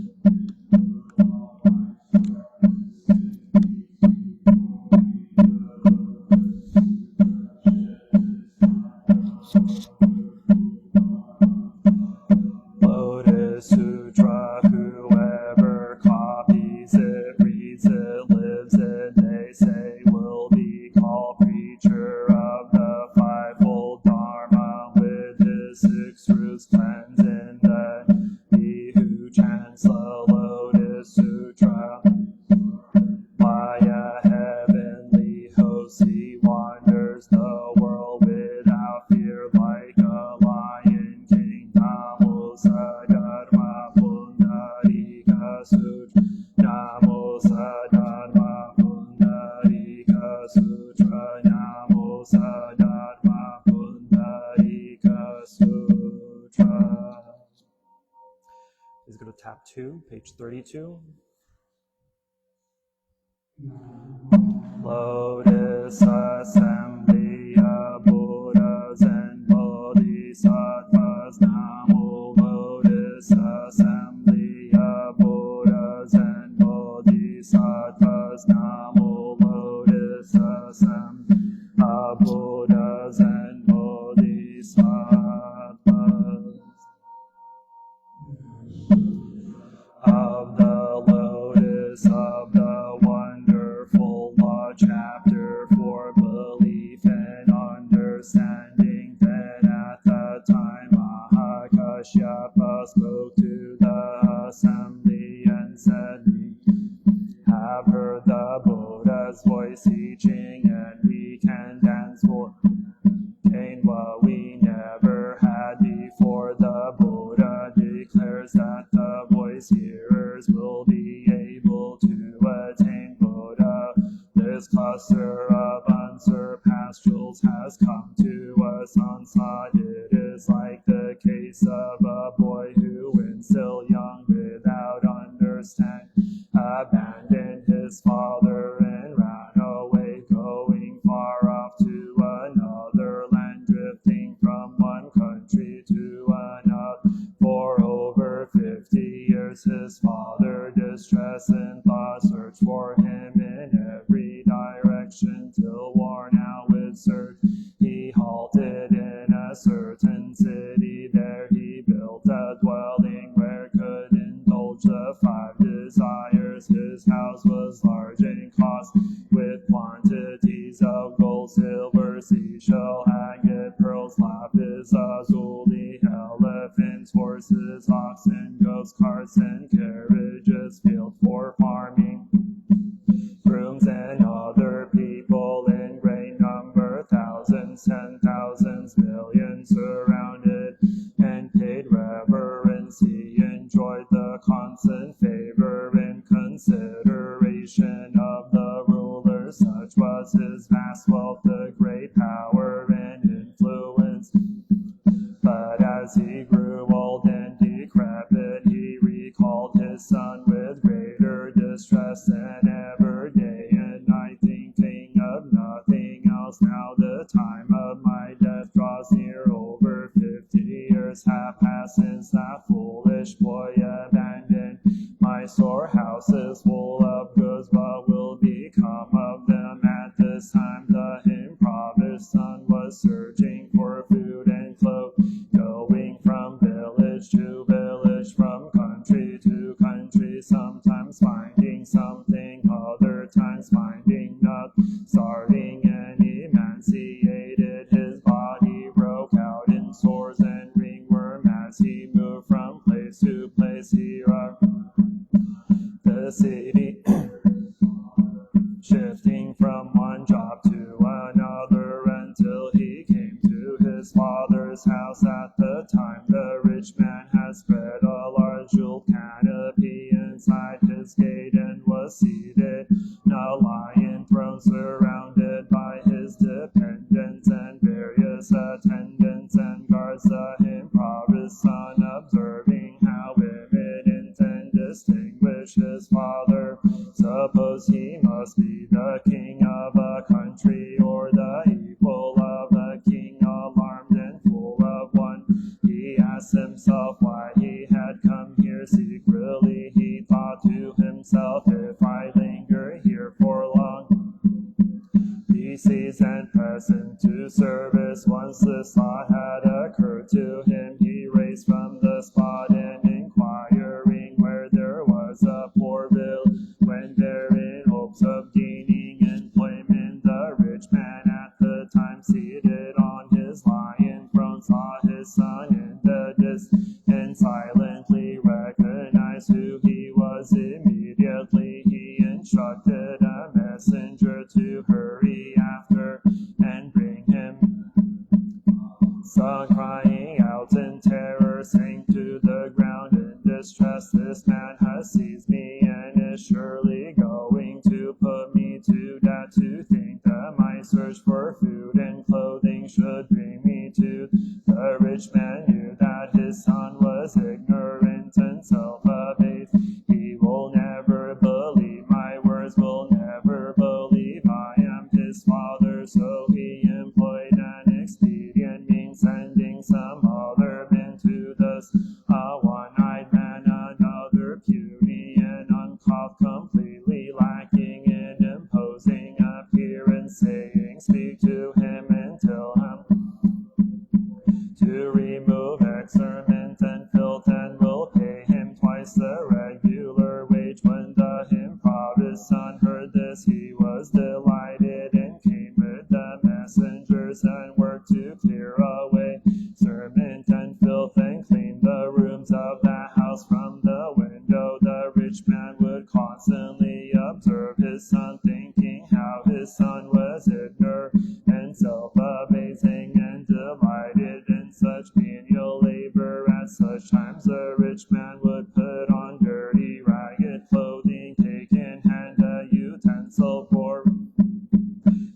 Lotus Sutra, whoever copies it, reads it, lives it, they say will be called preacher of the fivefold Dharma with his 6 truths cleansed in them. He who chants the Lotus Sutra by a heavenly host, he wanders the world without fear like a lion king. Namo Sadharma Pundarika Sutra, Namo Sadharma Pundarika Sutra, Namo Sadharma Pundarika Sutra. Please go to tab 2, page 32. Lotus assembly of Buddhas and Bodhisattvas. Namo Lotus assembly of Buddhas and Bodhisattvas. Namo Lotus assembly of Buddhas and Bodhisattvas. Of the Lotus of the wonderful law, chapter 4, belief and understanding. Then at the time Mahakashyapa spoke to the assembly and said, we have heard the Buddha's voice teaching, and we can dance for gain what we never had before. The Buddha declares that the voice hearers will be able to attain Buddha. This cluster of unsurpassed jewels has come to us unsought. It is like the case of a boy who, when still young, without understanding, abandoned his father and ran away, going far off to another land, drifting from one country to another. For over 50 years his father, distressed in thought, searched for him in every direction, till worn out with search, he halted in a certain city. There he built a dwelling where could indulge the 5 desires. His house was large and costly, with quantities of gold, silver, seashell, agate, pearls, lapis lazuli, elephants, horses, oxen, goats, carts, and carriages, field for farming, grooms and other people in great number, thousands, 10,000s, millions surrounded and paid reverence. He enjoyed the constant favor and consideration of the rulers. Such was his vast wealth, the great power and influence. But as he grew old and decrepit, he recalled his son with greater distress than ever, day and night, thinking of nothing else. Now the time of my death draws near. Over 50 years have passed since that foolish boy abandoned storehouses full of goods, what will become of them? At this time the impoverished son was searching for food and clothes, going from village to village, from country to country, sometimes finding something, other times finding nothing. Starving and emaciated, his body broke out in sores and ringworm as he moved from place to place. He rocked the city, shifting from one job to another until he came to his father's house. At the time the rich man had spread a large jeweled canopy inside his gate and was seated in a lion throne, surrounded by his dependents and various attendants and guards. The impoverished son, observing how eminent and distinguished his father, suppose he must be the king of a country or the equal of a king. Alarmed and full of wonder, he asked himself why he had come here. Secretly he thought to himself, if I linger here for long, be seized and pressed into service. Once this thought had occurred to him, he raced from the spot and inquiring where there was a poor village, went there in hopes of gaining employment. The rich man at the time, seated on his lion throne, saw his son in the distance and silently recognized who he was. Immediately he instructed a messenger to hurry after and bring him. Son, crying out in terror, sank to the ground in distress. This man has seized me and is surely going to put me to death. To think that my search for food and clothing should bring me to. The rich man knew that his son was ignorant and self-abased. He will never believe my words, will never believe I am his father. So he employed an expedient means, sending some other men to thus a one-eyed man, another puny and uncouth, completely lacking in imposing appearance, saying, speak to him and tell him to remove excrement and filth, and will pay him twice the regular wage. When the impoverished son heard this, he was delighted and came with the messengers and worked to clear away excrement and filth and clean the rooms of the house. From the window the rich man would constantly observe his son, thinking how his son was ignorant and self-abasing and delighted in such menial labor. At such times the rich man would put on dirty ragged clothing, take in hand a utensil for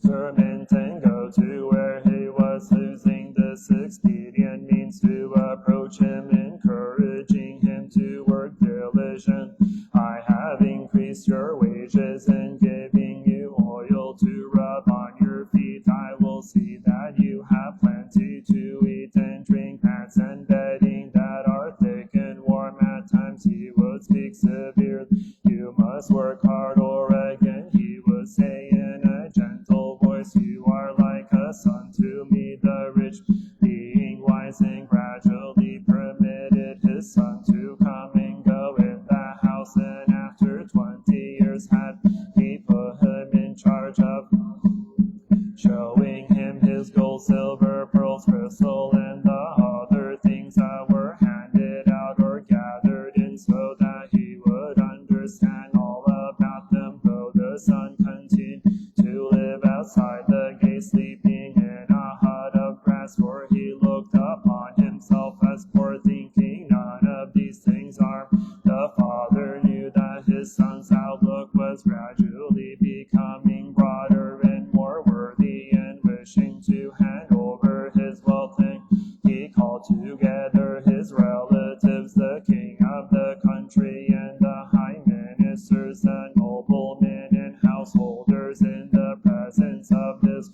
servant, and go to where he was, using this expedient means to approach him, encouraging him to work diligent. I have increased your wages and giving you oil to rub on your feet. I will see that you have plenty to eat and drink, mats and bedding that are thick and warm. At times he would speak severely, you must work hard, or again he would say in a gentle voice, you are like a son to me. The rich, being wise and gradually permitted his son to come and go in the house, and after 20 years had he put him in charge of, showing him his gold, silver, pearls, crystal, and the other things that were handed out or gathered in, so that he would understand all about them. Though the son continued to live outside the gate, sleeping in a hut of grass, for he looked upon himself as poor, thinking none of these things are. The father knew that his son's outlook was gradually becoming broader and more worthy, and wishing to hand over his wealth, and he called together his relatives, the king of the country and the high ministers, the noblemen and householders. In the presence of this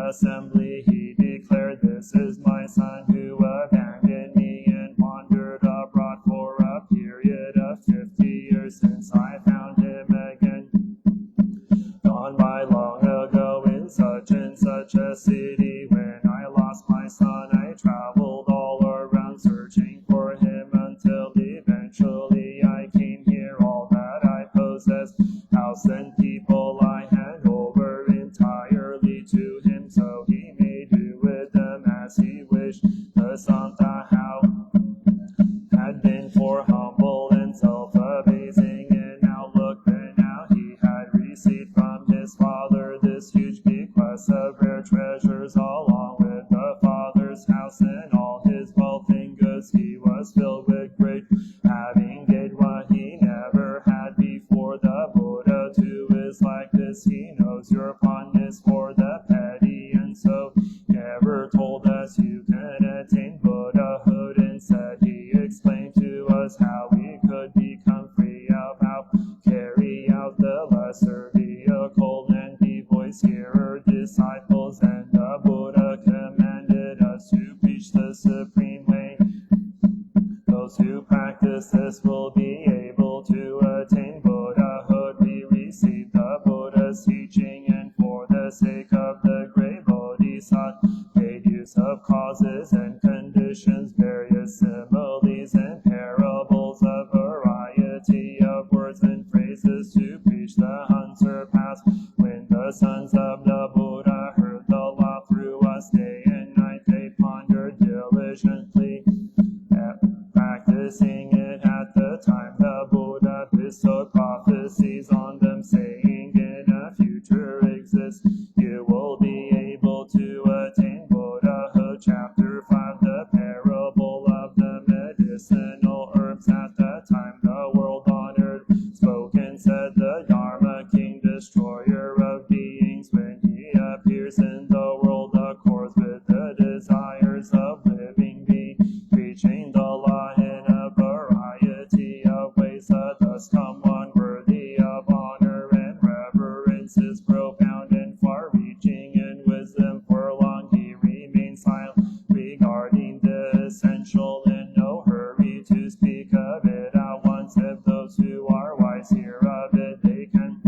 assembly he declared, this is my son who abandoned me and wandered abroad for a period of 50 years. Since Santa, how had been for humble and self-abasing in outlook, but now he had received from his father this huge bequest of rare treasures, along with the father's house and all his wealth and goods. He was filled with great, having gained what he never had before. The Buddha too is like this. He knows your fondness for the petty, and so never told us you can attain Buddhahood. Instead, he explained to us how we could become free, of how carry out the lesser vehicle and be voice hearer disciples. And the Buddha commanded us to preach the supreme way. Those who practice this will be able to attain Buddhahood. We receive the Buddha's teaching, and for the sake of the great Bodhisattva, made use of causes and conditions, various similes and parables, a variety of words and phrases to preach the unsurpassed. When the sons of the Buddha heard the law through us day and night, they pondered diligently, practicing it at the time. The Buddha bestowed prophecies on them, saying, in a future exists, you will be able to attain Buddhahood. Chapter 5, the parable of the medicinal herbs. At the time the world honored spoke and said, the Dharma King, destroyer of beings, when he appears in the world, accords with the desires of living beings, preaching the law in a variety of ways. Thus come one worthy of honor and reverence, is profound and far-reaching in wisdom. For long he remained silent regarding the essential, in no hurry to speak of it at once. If those who are wise hear of it, they can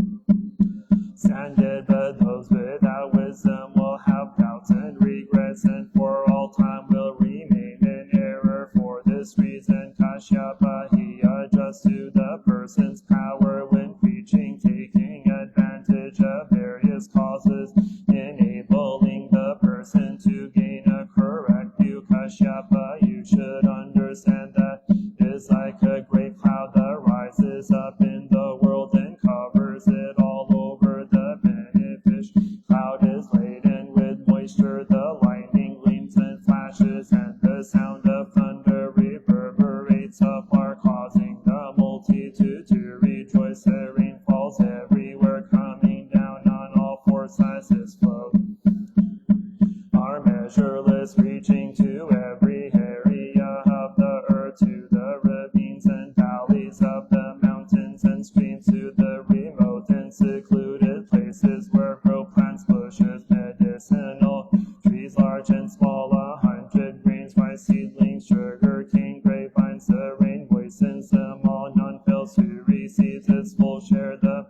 stand it, but those without wisdom will have doubts and regrets, and for all time will remain in error. For this reason Kashyapa he adjusts to the person's power when preaching, taking advantage of various causes, enabling the person to gain a correct view. Kashyapa, you should understand that is like a great cloud that rises up in the world and covers it all over. The beneficial cloud is laden with moisture, the lightning gleams and flashes, and the sound of thunder reverberates afar, causing the multitude to rejoice. The rain falls everywhere, coming down on all four sides. His flow are measureless, reaching to every area of the earth, to the ravines and valleys of the mountains and streams, to the remote and secluded places where grow plants, bushes, medicinal trees, large and small, 100 grains, rice seedlings, sugar cane, grapevines. The rain moistens them all, none fails who receives its full share. The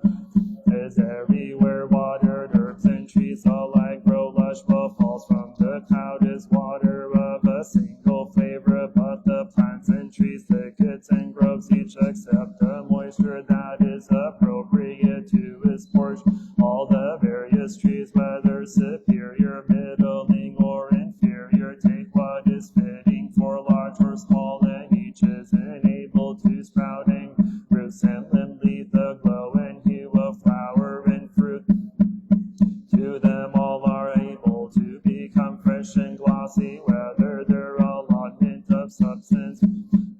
is everywhere watered, herbs and trees alike grow lush. What falls from the cloud is water of a single flavor, but the plants and trees, thickets and groves, each accept the moisture that is appropriate to its portion. All the various trees, whether superior, middling, or inferior, take what is fitting for large or small, and each is enabled to sprouting roots and limb, leaf, the glow and hue of flower and fruit. To them all are able to become fresh and glossy, whether their allotment of substance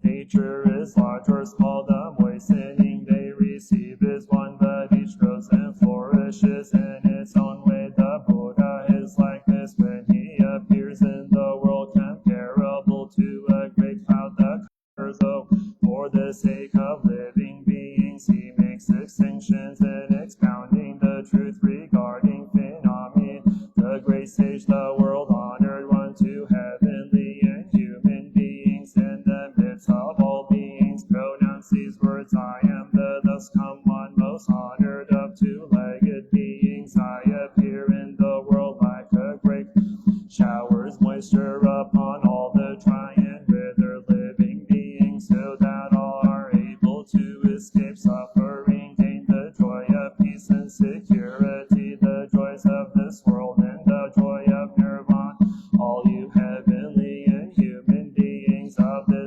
nature is large or small. The moistening they receive is one, but each grows and flourishes in its own way. The Buddha is like this when he appears in the world, comparable to a great cloud that covers. Oh, for the sake of living beings, he makes distinctions in expounding the truth regarding phenomena. The great sage, the world honored one, to heavenly and human beings, in the midst of all beings, pronounce these words: I am the thus come one, most honored of two-legged beings. I appear in the world like a great showers moisture upon all the dry and withered living beings, so that all are able to escape suffering, gain the joy of peace and security, the joys of this world and the joy of nirvana. All you heavenly and human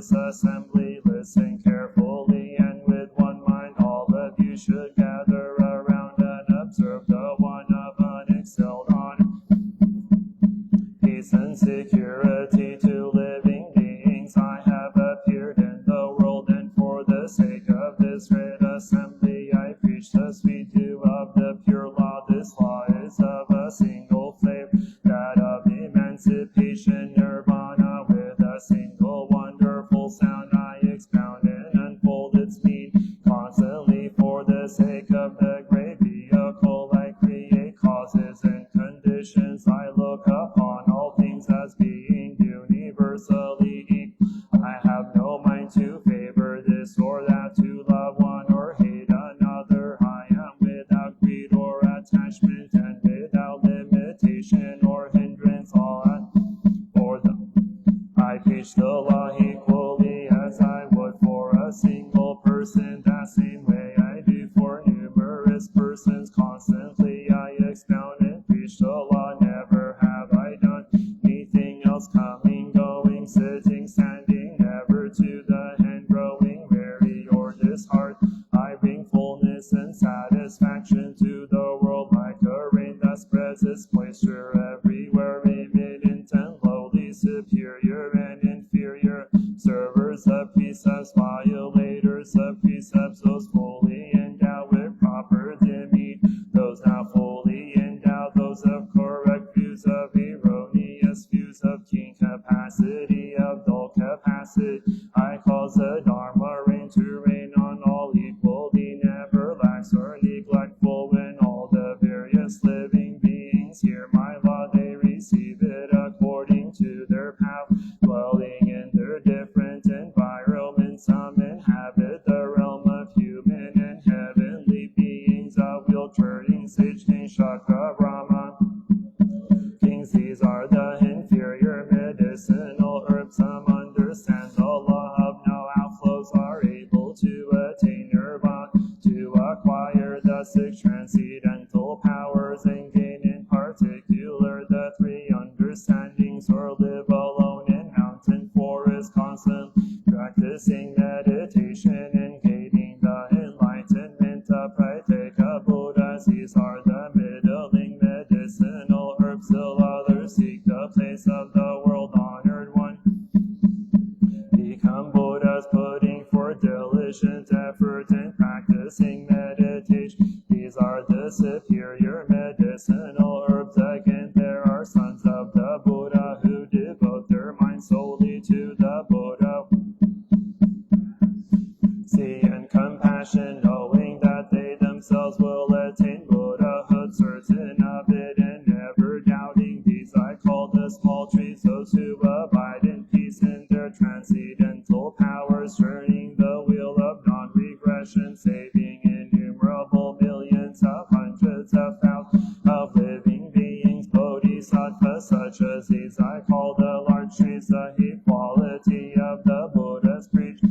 this assembly, listen carefully, and with one mind all of you should gather around and observe the one of unexcelled honor, peace and security to living beings. I have appeared in the world, and for the sake of this great assembly, I preach the sweet dew of the pure law. This law is of a single flavor, that of emancipation, nirvana, with a single wonderful sound. I expound and unfold its meaning constantly for the sake of the great vehicle. I create causes and conditions. I look upon all things as being universally equal. I have no mind to favor this or that, to love one or hate another. I am without greed or attachment, and without limitation or hindrance. I preach the law equally as I would for a single person. That same way I do for numerous persons. Constantly I expound and preach the law. Never have I done anything else. Coming, going, sitting, standing, never to the hand growing weary or disheartened. I bring fullness and satisfaction to the world like a rain that spreads its moisture everywhere. Imminent and lowly, superior and inferior, servers of precepts, violators of precepts, those fully endowed with proper demeanor, those now fully endowed, those of correct views, of erroneous views, of keen capacity, of dull capacity. I cause the Dharma reign to reign on all equally, never lax or neglectful. When all the various living beings hear my law, they receive it according to their power, dwelling in their different environments. Some inhabit the realm of human and heavenly beings, of wheel turning, sage king, Shakra, Brahma kings. These are the inferior medicinal herbs. Some understand the law of no outflows, are able to attain nirvana, to acquire the 6 transcendental powers, and gain in particular the 3 understandings, or live alone in mountain forests, constantly practicing meditation and gaining the enlightenment of Prateka Buddhas. These are the middling medicinal herbs. Still others seek the place of the world-honored one, become Buddhas, putting forth diligent effort and practicing meditation. These are the superior medicinal herbs. Again, there are sons of the Buddha who devote their mind solely to the Buddha. See and compassion, knowing that they themselves will attain Buddhahood, certain of it and never doubting. These I call the small trees, those who abide in peace in their transcendental powers, turning the wheel of non-regression, saving innumerable millions of hundreds of thousands of living beings. Bodhisattvas such as these I call the large trees. The equality of the Buddhas preach,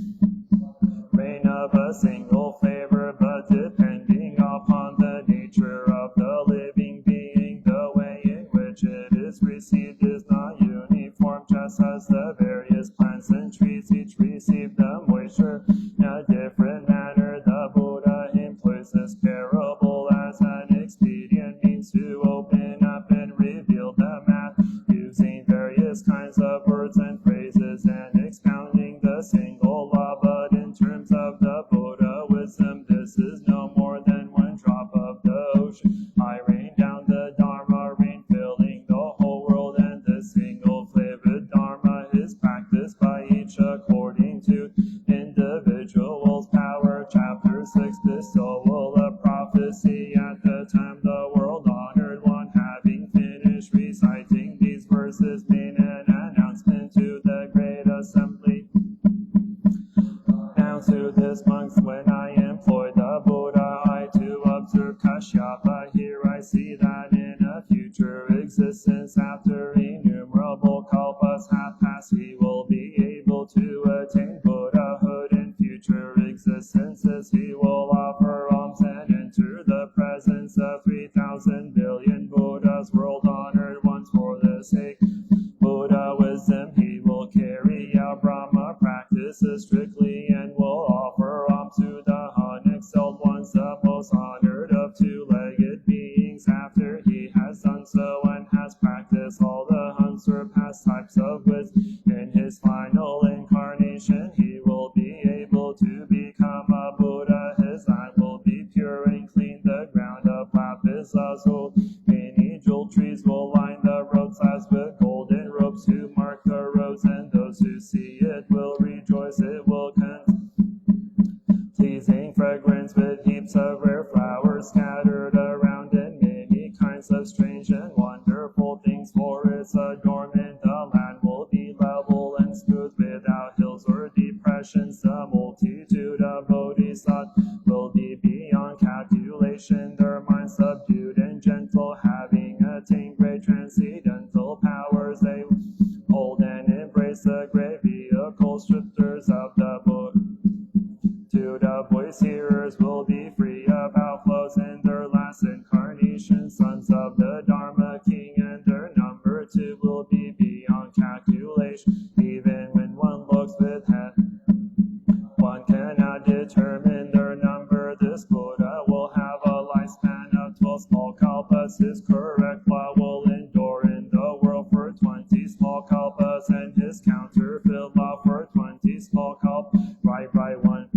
reign of a single flavor, but depending upon the nature of the living being, the way in which it is received is not uniform, just as the various plants and trees each receive the moisture in a different manner. The Buddha employs this parable as an expedient means to open up and reveal the math, using various kinds of words and phrases and expounding the single law. But in terms of the Buddha wisdom, this is no more than one drop of the ocean. I rain down the Dharma rain, filling the whole world, and the single flavored Dharma is practiced by each according to individual's power. Chapter 6, bestowal of prophecy. At the time the world-honored one, having finished reciting these verses, made an announcement to the great assembly. Now to this monks, when I employ the Buddha, I to observe Kashyapa. Here I see that in a future existence, after innumerable kalpas have passed, he will be able to attain Buddhahood. In future existences, he will offer alms and enter the presence of 3,000 billion Buddhas, world-honored ones. For the sake Buddha wisdom, he will carry out Brahma practice of wisdom. In his final incarnation, he will be able to become a Buddha. His land will be pure and clean, the ground of lapis lazuli. Many jewel trees will line the roadsides with golden ropes to mark the roads, and those who see it will rejoice. It will pleasing fragrance with heaps of rare flowers scattered around, and many kinds of strange and wonderful things for its adornment. The land will be level and smooth without hills or depressions. The multitude of bodhisattvas will be beyond calculation, their minds subdued and gentle, having attained great transcendental powers. They hold and embrace the great vehicle strippers of the Buddha. To the voice hearers will be free of outflows in their last incarnation, sons of the Dharma King, and their number too will be beyond calculation. Even when one looks with head, one cannot determine their number. This Buddha will have a lifespan of 12 small kalpas. His correct law will endure in the world for 20 small kalpas, and his counterfeit law for 20 small kalpas. Right one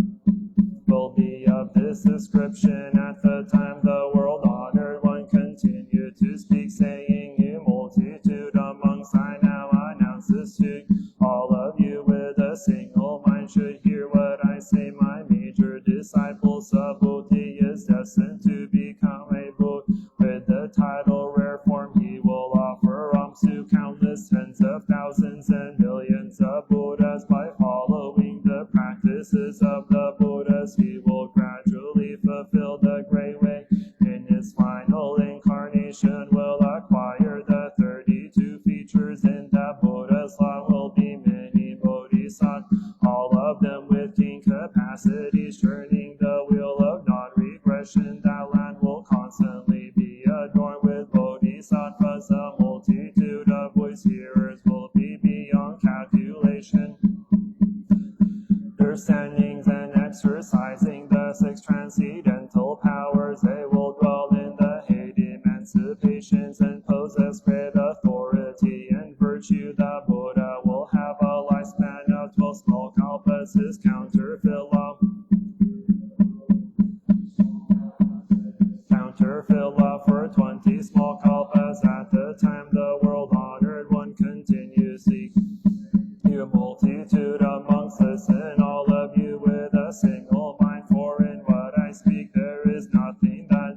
will be of this description. At the time the world honored one continued to speak, saying, "You multitude of monks, I now announce this to all of you with a single mind should hear what I say. My major disciple Subhuti is destined to become a Buddha. With the title rare form he will offer alms to countless tens of thousands and millions of Buddhas. By following the practices of the Buddhas, he will gradually fulfill the great way. In his final incarnation will acquire the 32 features in the Buddha's law. Will be many bodhisattvas, all of them with keen capacities, turning the wheel of non-regression. That land will constantly be adorned with bodhisattvas. A multitude of voice hearers will be beyond calculation. Their standings and exercising the 6 transcendental powers, they will dwell in the hate emancipations and possess great authority and virtue. The Buddha will have a lifespan of 12 small kalpas. His counterfeit law for 20 small kalpas. At the time the world honored one continuously. You multitude of monks, listen all of you with a single mind, for in what I speak there is nothing that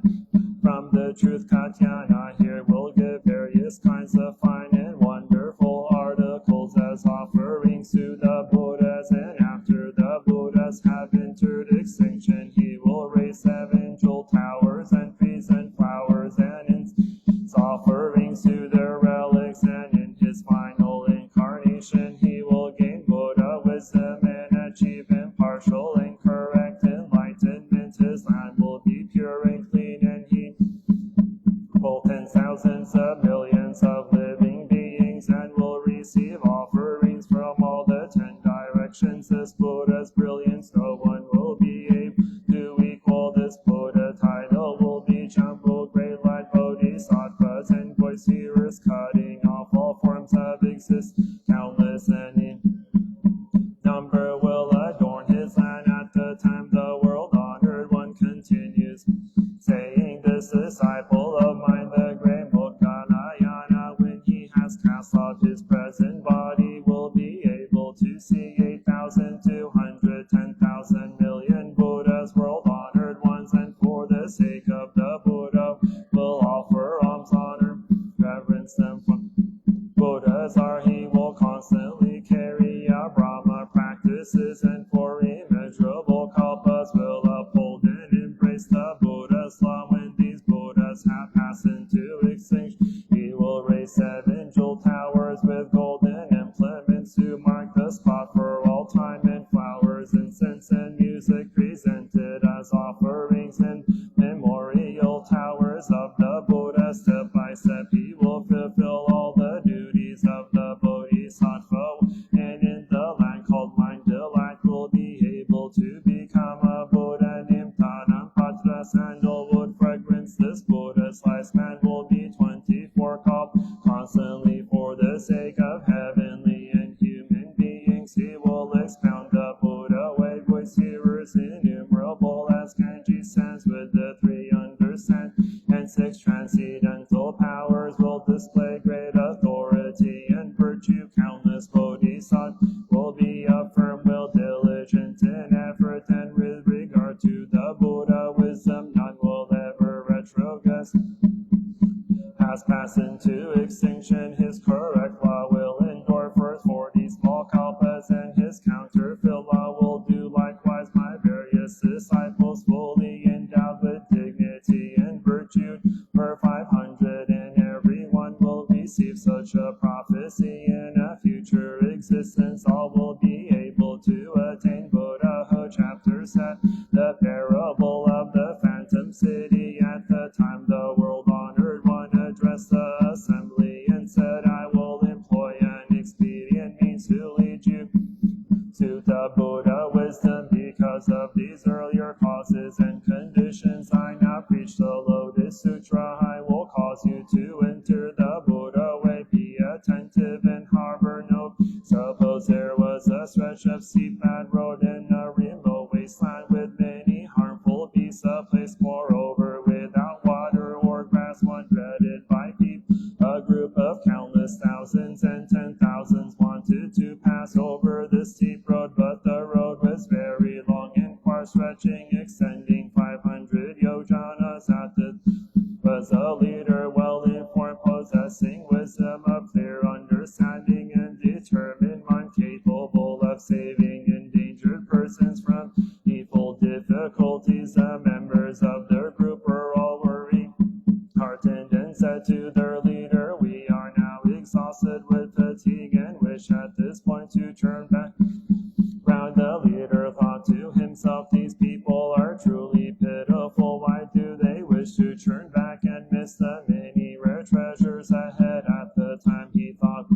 from the truth. Katyana here will give various kinds of fine and wonderful articles as offerings to the Buddhas, and after the Buddhas have entered extinction, he will raise 7 jewel towers and present flowers and incense offerings to their relics, and in his final incarnation he will gain Buddha wisdom and achieve impartial and correct enlightenment. His land will be pure and clean, and he will tens thousands of millions of living beings, and will receive offerings from all the 10 directions. This Buddha's brilliance no one will be able to equal. This Buddha title will be jumbled great light bodhisattvas and voice hearers, cutting off all forms of existence. Countless and in number will adorn his land. At the time the world honored one continues, saying, "This disciple of mine, the great Moggallana, when he has cast off his present body, will be able to see 8,210,000 million Buddhas, world honored ones, and for the sake of the Buddha will offer alms, honor, reverence them. Buddhas are he will constantly carry out Brahma practices, and for immeasurable kalpas will uphold and embrace the Buddha's law. When these Buddhas have passed into extinction, he will raise 7 jewel towers with golden implements to mark the spot for all time, and flowers, incense, and music presented as offerings in memorial towers of the Buddha. Step by step he will fulfill all the duties of the bodhisattva, and in the land called mind delight will be able to become a Buddha. Nimtanam sandalwood fragrance, this Buddha's lifespan will be 24 kalpas, constantly for the sake of heavenly sought will be a firm-willed, diligent in effort, and with regard to the Buddha wisdom, none will ever retrogress. Has passed into extinction, his correct law will endure for 40 small kalpas, and his counterfeit law will do likewise. My various disciples, fully endowed with dignity and virtue, per 500, and everyone will receive such a prophecy in a future existence. All will be able to attain Buddhahood. Chapter set the parable of the phantom city. At the time the world honored one addressed the assembly and said, I will employ an expedient means to lead you to the Buddha wisdom. Because of these earlier causes and conditions, I now preach the Lotus Sutra. I will cause you to enter the Buddha way. Be attentive and harbor no. Suppose there was a stretch of steep bad road in a remote wasteland with many harmful beasts, a place moreover without water or grass, one dreaded by people. A group of countless thousands and 10,000s wanted to pass over the steep road, but the road was very long and far stretching, extending 500 yojanas. At the was a leader well informed, possessing wisdom of clear understanding, and determined mind, capable of saving endangered persons from evil difficulties. The members of their group were all worried, heartened, and said to their leader, we are now exhausted with fatigue and wish at this point to turn back round. The leader thought to himself, these people are truly pitiful. Why do they wish to turn back and miss the many rare treasures ahead? At the time he thought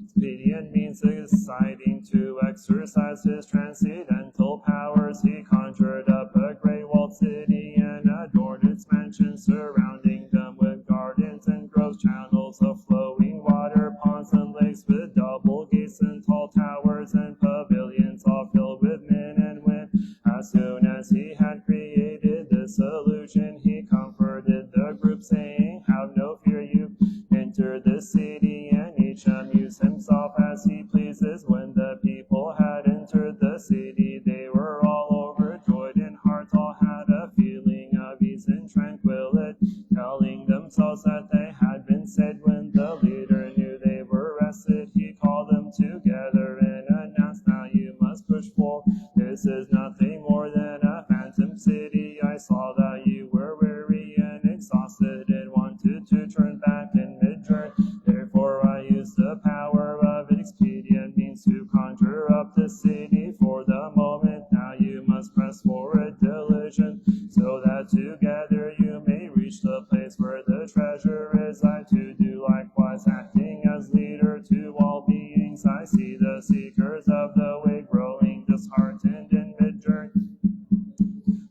expedient means deciding to exercise his transcendental powers. He conjured up a great walled city and adorned its mansions, surrounding them with gardens and groves, channels of flowing water, ponds and lakes with double gates and tall towers, and pavilions all filled with men and women. As soon as he had created this illusion, he comforted the group, saying, have no fear, you enter this city, and each amuse himself as he pleases. When the people had entered the city, they were all overjoyed in heart, all had a feeling of ease and tranquility, telling themselves that they had been saved. When the leader knew they were rested, he called them together and announced, now you must push forward. This is nothing more than a phantom city. I saw that you were weary and exhausted and wanted to turn back in mid-journey. Therefore I used the power of expedient means to conjure up the city for the moment. Now you must press forward diligent, so that together you may reach the place where the treasure is. I too do likewise, acting as leader to all beings. I see the seekers of the way growing disheartened in mid-journey,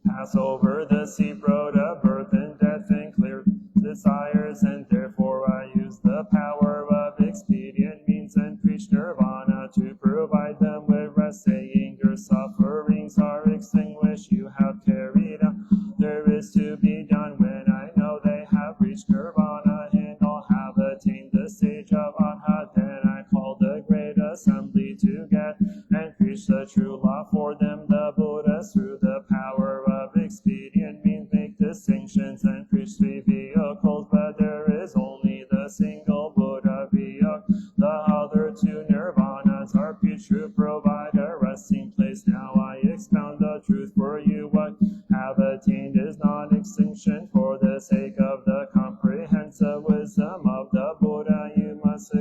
pass over the steep road of birth and death and clear desires, and therefore I use the power of expedient means and preach nirvana to provide them with rest, saying your sufferings are extinguished. You have carried out there is to be done. When I know they have reached nirvana and all have attained the stage of arhat, then I call the great assembly together and preach the true law for them. The Buddhas through the power of expedient means make distinctions and preach three vehicles, but there is only the single Buddha vehicle. The other two nirvanas are preached to provide a resting place. Now I expound the truth for you. What have attained is non-extinction. For the sake of the comprehensive wisdom of the Buddha, you must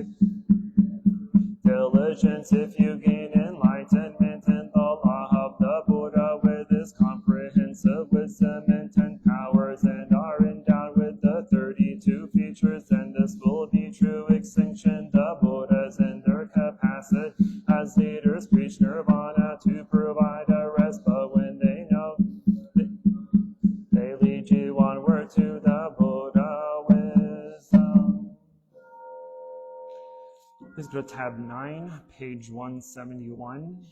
diligence. If you gain enlightenment in the law of the Buddha with his comprehensive wisdom and 10 powers, and are endowed with the 32 features, then this will be true extinction. The Buddhas in their capacity as leaders preach nirvana to provide a rest, but when they know, they lead you onward to the Buddha wisdom. Please go to tab 9, page 171.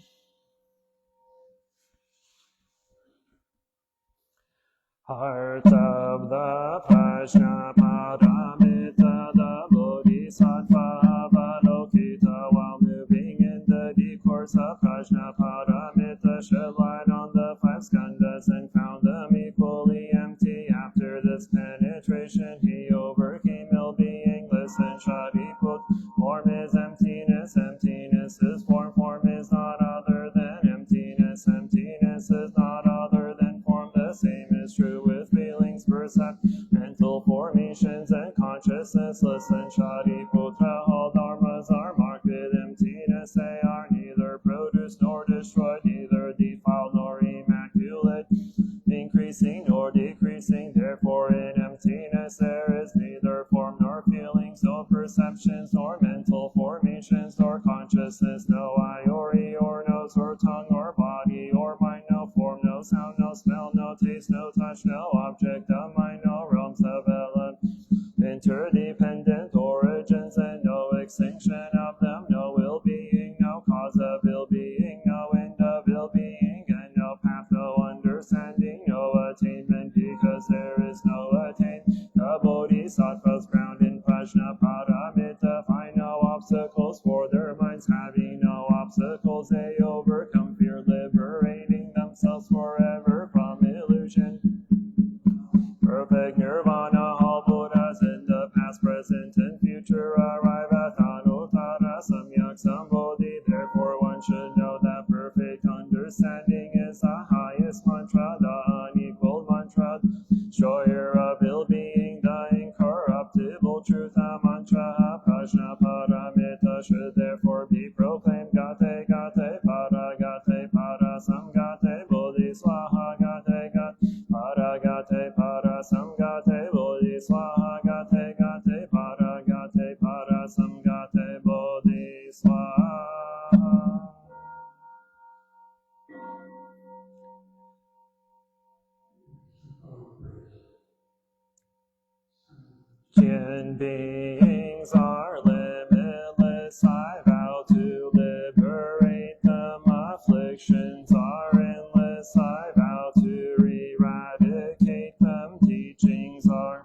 Heart of the Prajnaparamita, the Bodhisattva Avalokita, while moving in the the decorsa prajnaparamita shed light on the 5 skandhas and found them equally empty. After this penetration, he overcame ill-being. Listen, Shadiput, form is emptiness, emptiness is form, form is not other than emptiness, emptiness is not other than form. The same is true with feelings, percept, mental formations, and consciousness. Listen, Shadiputra, all dharmas are marked with emptiness. They are neither produced nor destroyed, neither defiled nor immaculate, increasing nor decreasing. Therefore, in emptiness there is neither form nor feelings, no perceptions nor mental formations nor consciousness, no eye or ear or nose or tongue or body or mind, no form, no sound, no smell, no taste, no touch, no object of mind, no realms of element, interdependent origins, and no extinction of them, no ill-being, no cause of ill-being, no end of ill-being, and no path, no understanding, no attainment, because there is no attain. The bodhisattvas ground in prajnaparamita find no obstacles for their minds. Having no obstacles, they overcome fear, liberating themselves forever from illusion. Perfect nirvana, all Buddhas in the past, present, and future arrive at Anuttara Samyak Sambodhi. Therefore, one should know that perfect understanding is the highest mantra, the unequaled mantra, destroyer of ill-being, the incorruptible truth. The mantra prajnaparamita should therefore be proclaimed. Gate gate para samgate bodhi swaha gate para samgate bodhi swaha gate para samgate bodhi swaha. Jinn beings are limitless. I vow to liberate them. Afflictions are endless. I vow to eradicate them. Teachings are.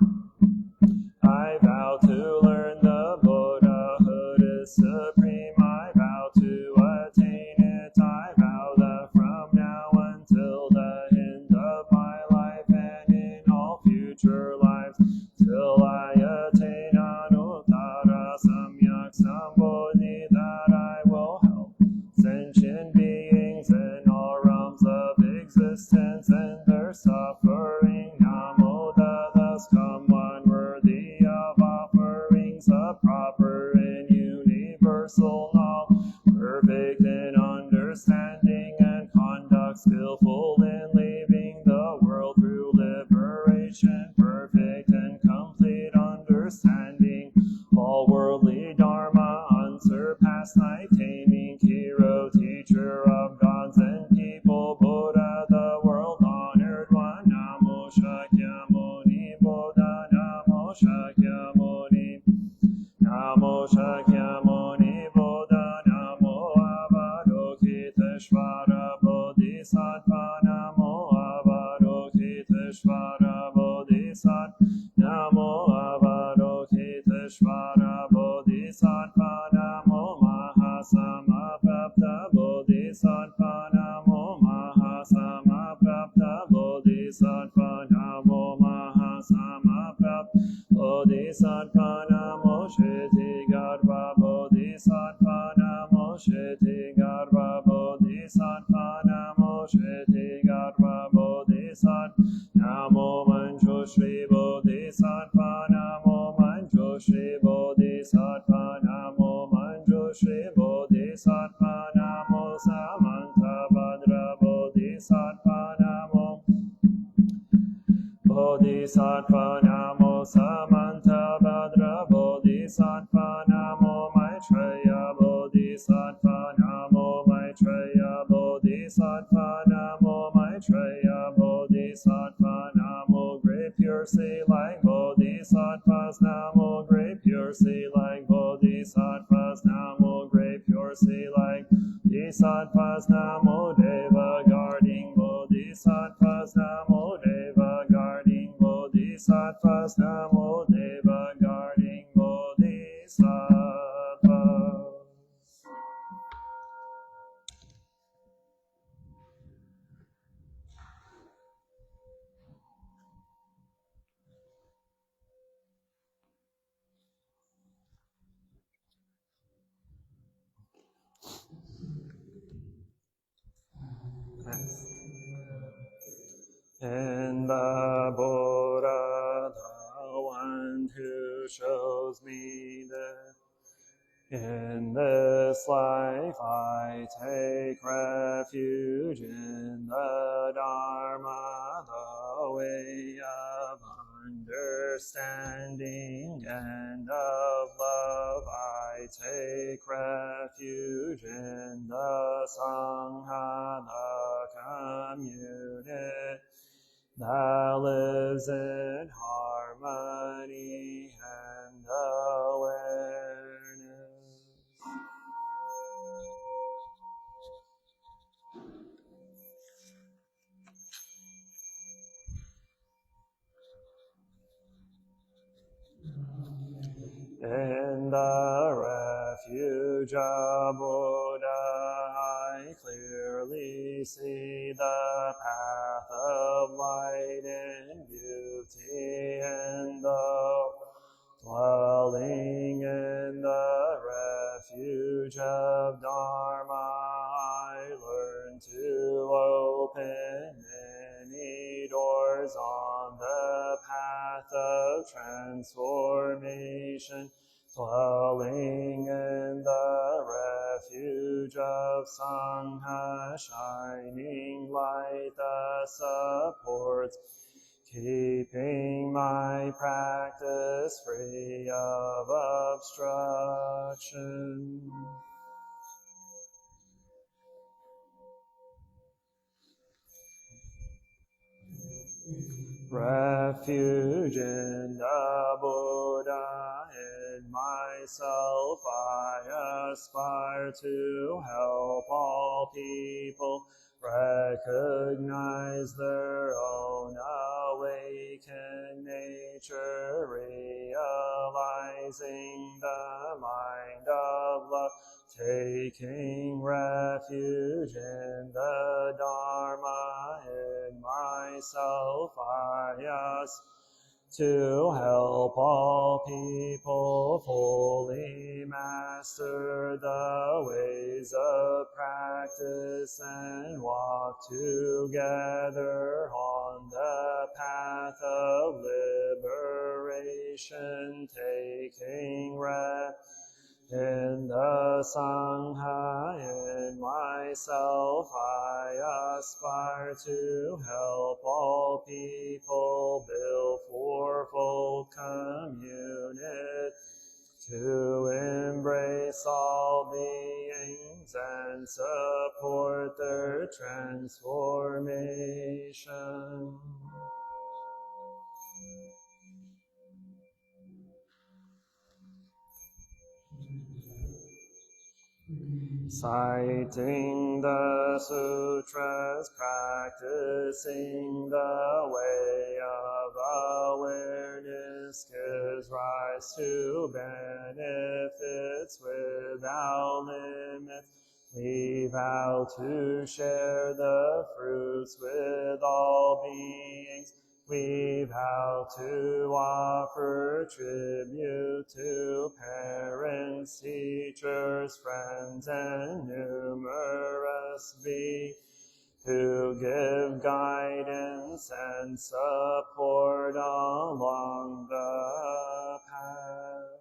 I vow to learn the Buddhahood is supreme. I vow to attain it. I vow that from now until the end of my life and in all future lives, till I attain Anuttara Samyak Sambodhi, that I will help sentient beings in all realms of existence and their suffering. Namo thus come one worthy of offerings, a proper and universal knowledge, perfect in understanding and conduct, skillful in leaving the world through liberation, perfect and complete understanding, all worldly dharma unsurpassed, night taming hero, teacher of gods and people, Buddha, the world honored one. Namo Shakyamuni Buddha, Namo Shakyamuni, Namo Shakyamuni Buddha, Namo Avalokiteshvara Bodhisattva, Namo Avalokiteshvara Bodhisattva, Namo Avalokiteshvara Bodhisattva, Namo Mahasamapapta Bodhisattva, Namo Mahasamapapta Bodhisattva, Namo Mahasamapapta Bodhisattva, Namo Shiti-garbha Bodhisattva, Namo Shiti-garbha Bodhisattva, Namo Shiti-garbha Bodhisattva, Namo Manjushri Bodhisattva, Namo Manjushri Bodhisattva, Namo Manjushri Bodhisattva, Namo Samantabhadra Bodhisattva, Namo Bodhisattva, Namo Samantabhadra Bodhisattva, Namo Maitreya Bodhisattva, Namo Maitreya Bodhisattva, Namo Maitreya Bodhisattva, Namo Great Pure Sea like Bodhisattvas, Namo Great Pure Sea like Bodhisattvas, Namo Great Pure Sea like Bodhisattvas, Namo Deva guarding Bodhisattvas, Namo Deva guarding Bodhisattvas, Namo Deva guarding Bodhisattvas. life, I take refuge in the Dharma, the way of understanding and of love. I take refuge in the Sangha, the community that lives in harmony and awareness. In the refuge of Buddha, I clearly see the path of light and beauty, and though dwelling in the refuge of Dharma, I learn to open many doors on the path of transformation. Dwelling in the refuge of Sangha, shining light that supports, keeping my practice free of obstruction. Refuge in the Buddha, in myself I aspire to help all people recognize their own awakened nature, realizing the mind of love, taking refuge in the Dharma. In myself I ask to help all people fully master the ways of practice and walk together on the path of liberation, taking refuge in the Sangha. In myself I aspire to help all people build fourfold community, to embrace all beings and support their transformation. Citing the sutras, practicing the way of awareness, gives rise to benefits without limit. We vow to share the fruits with all beings. We vow to offer tribute to parents, teachers, friends, and numerous beings who give guidance and support along the path.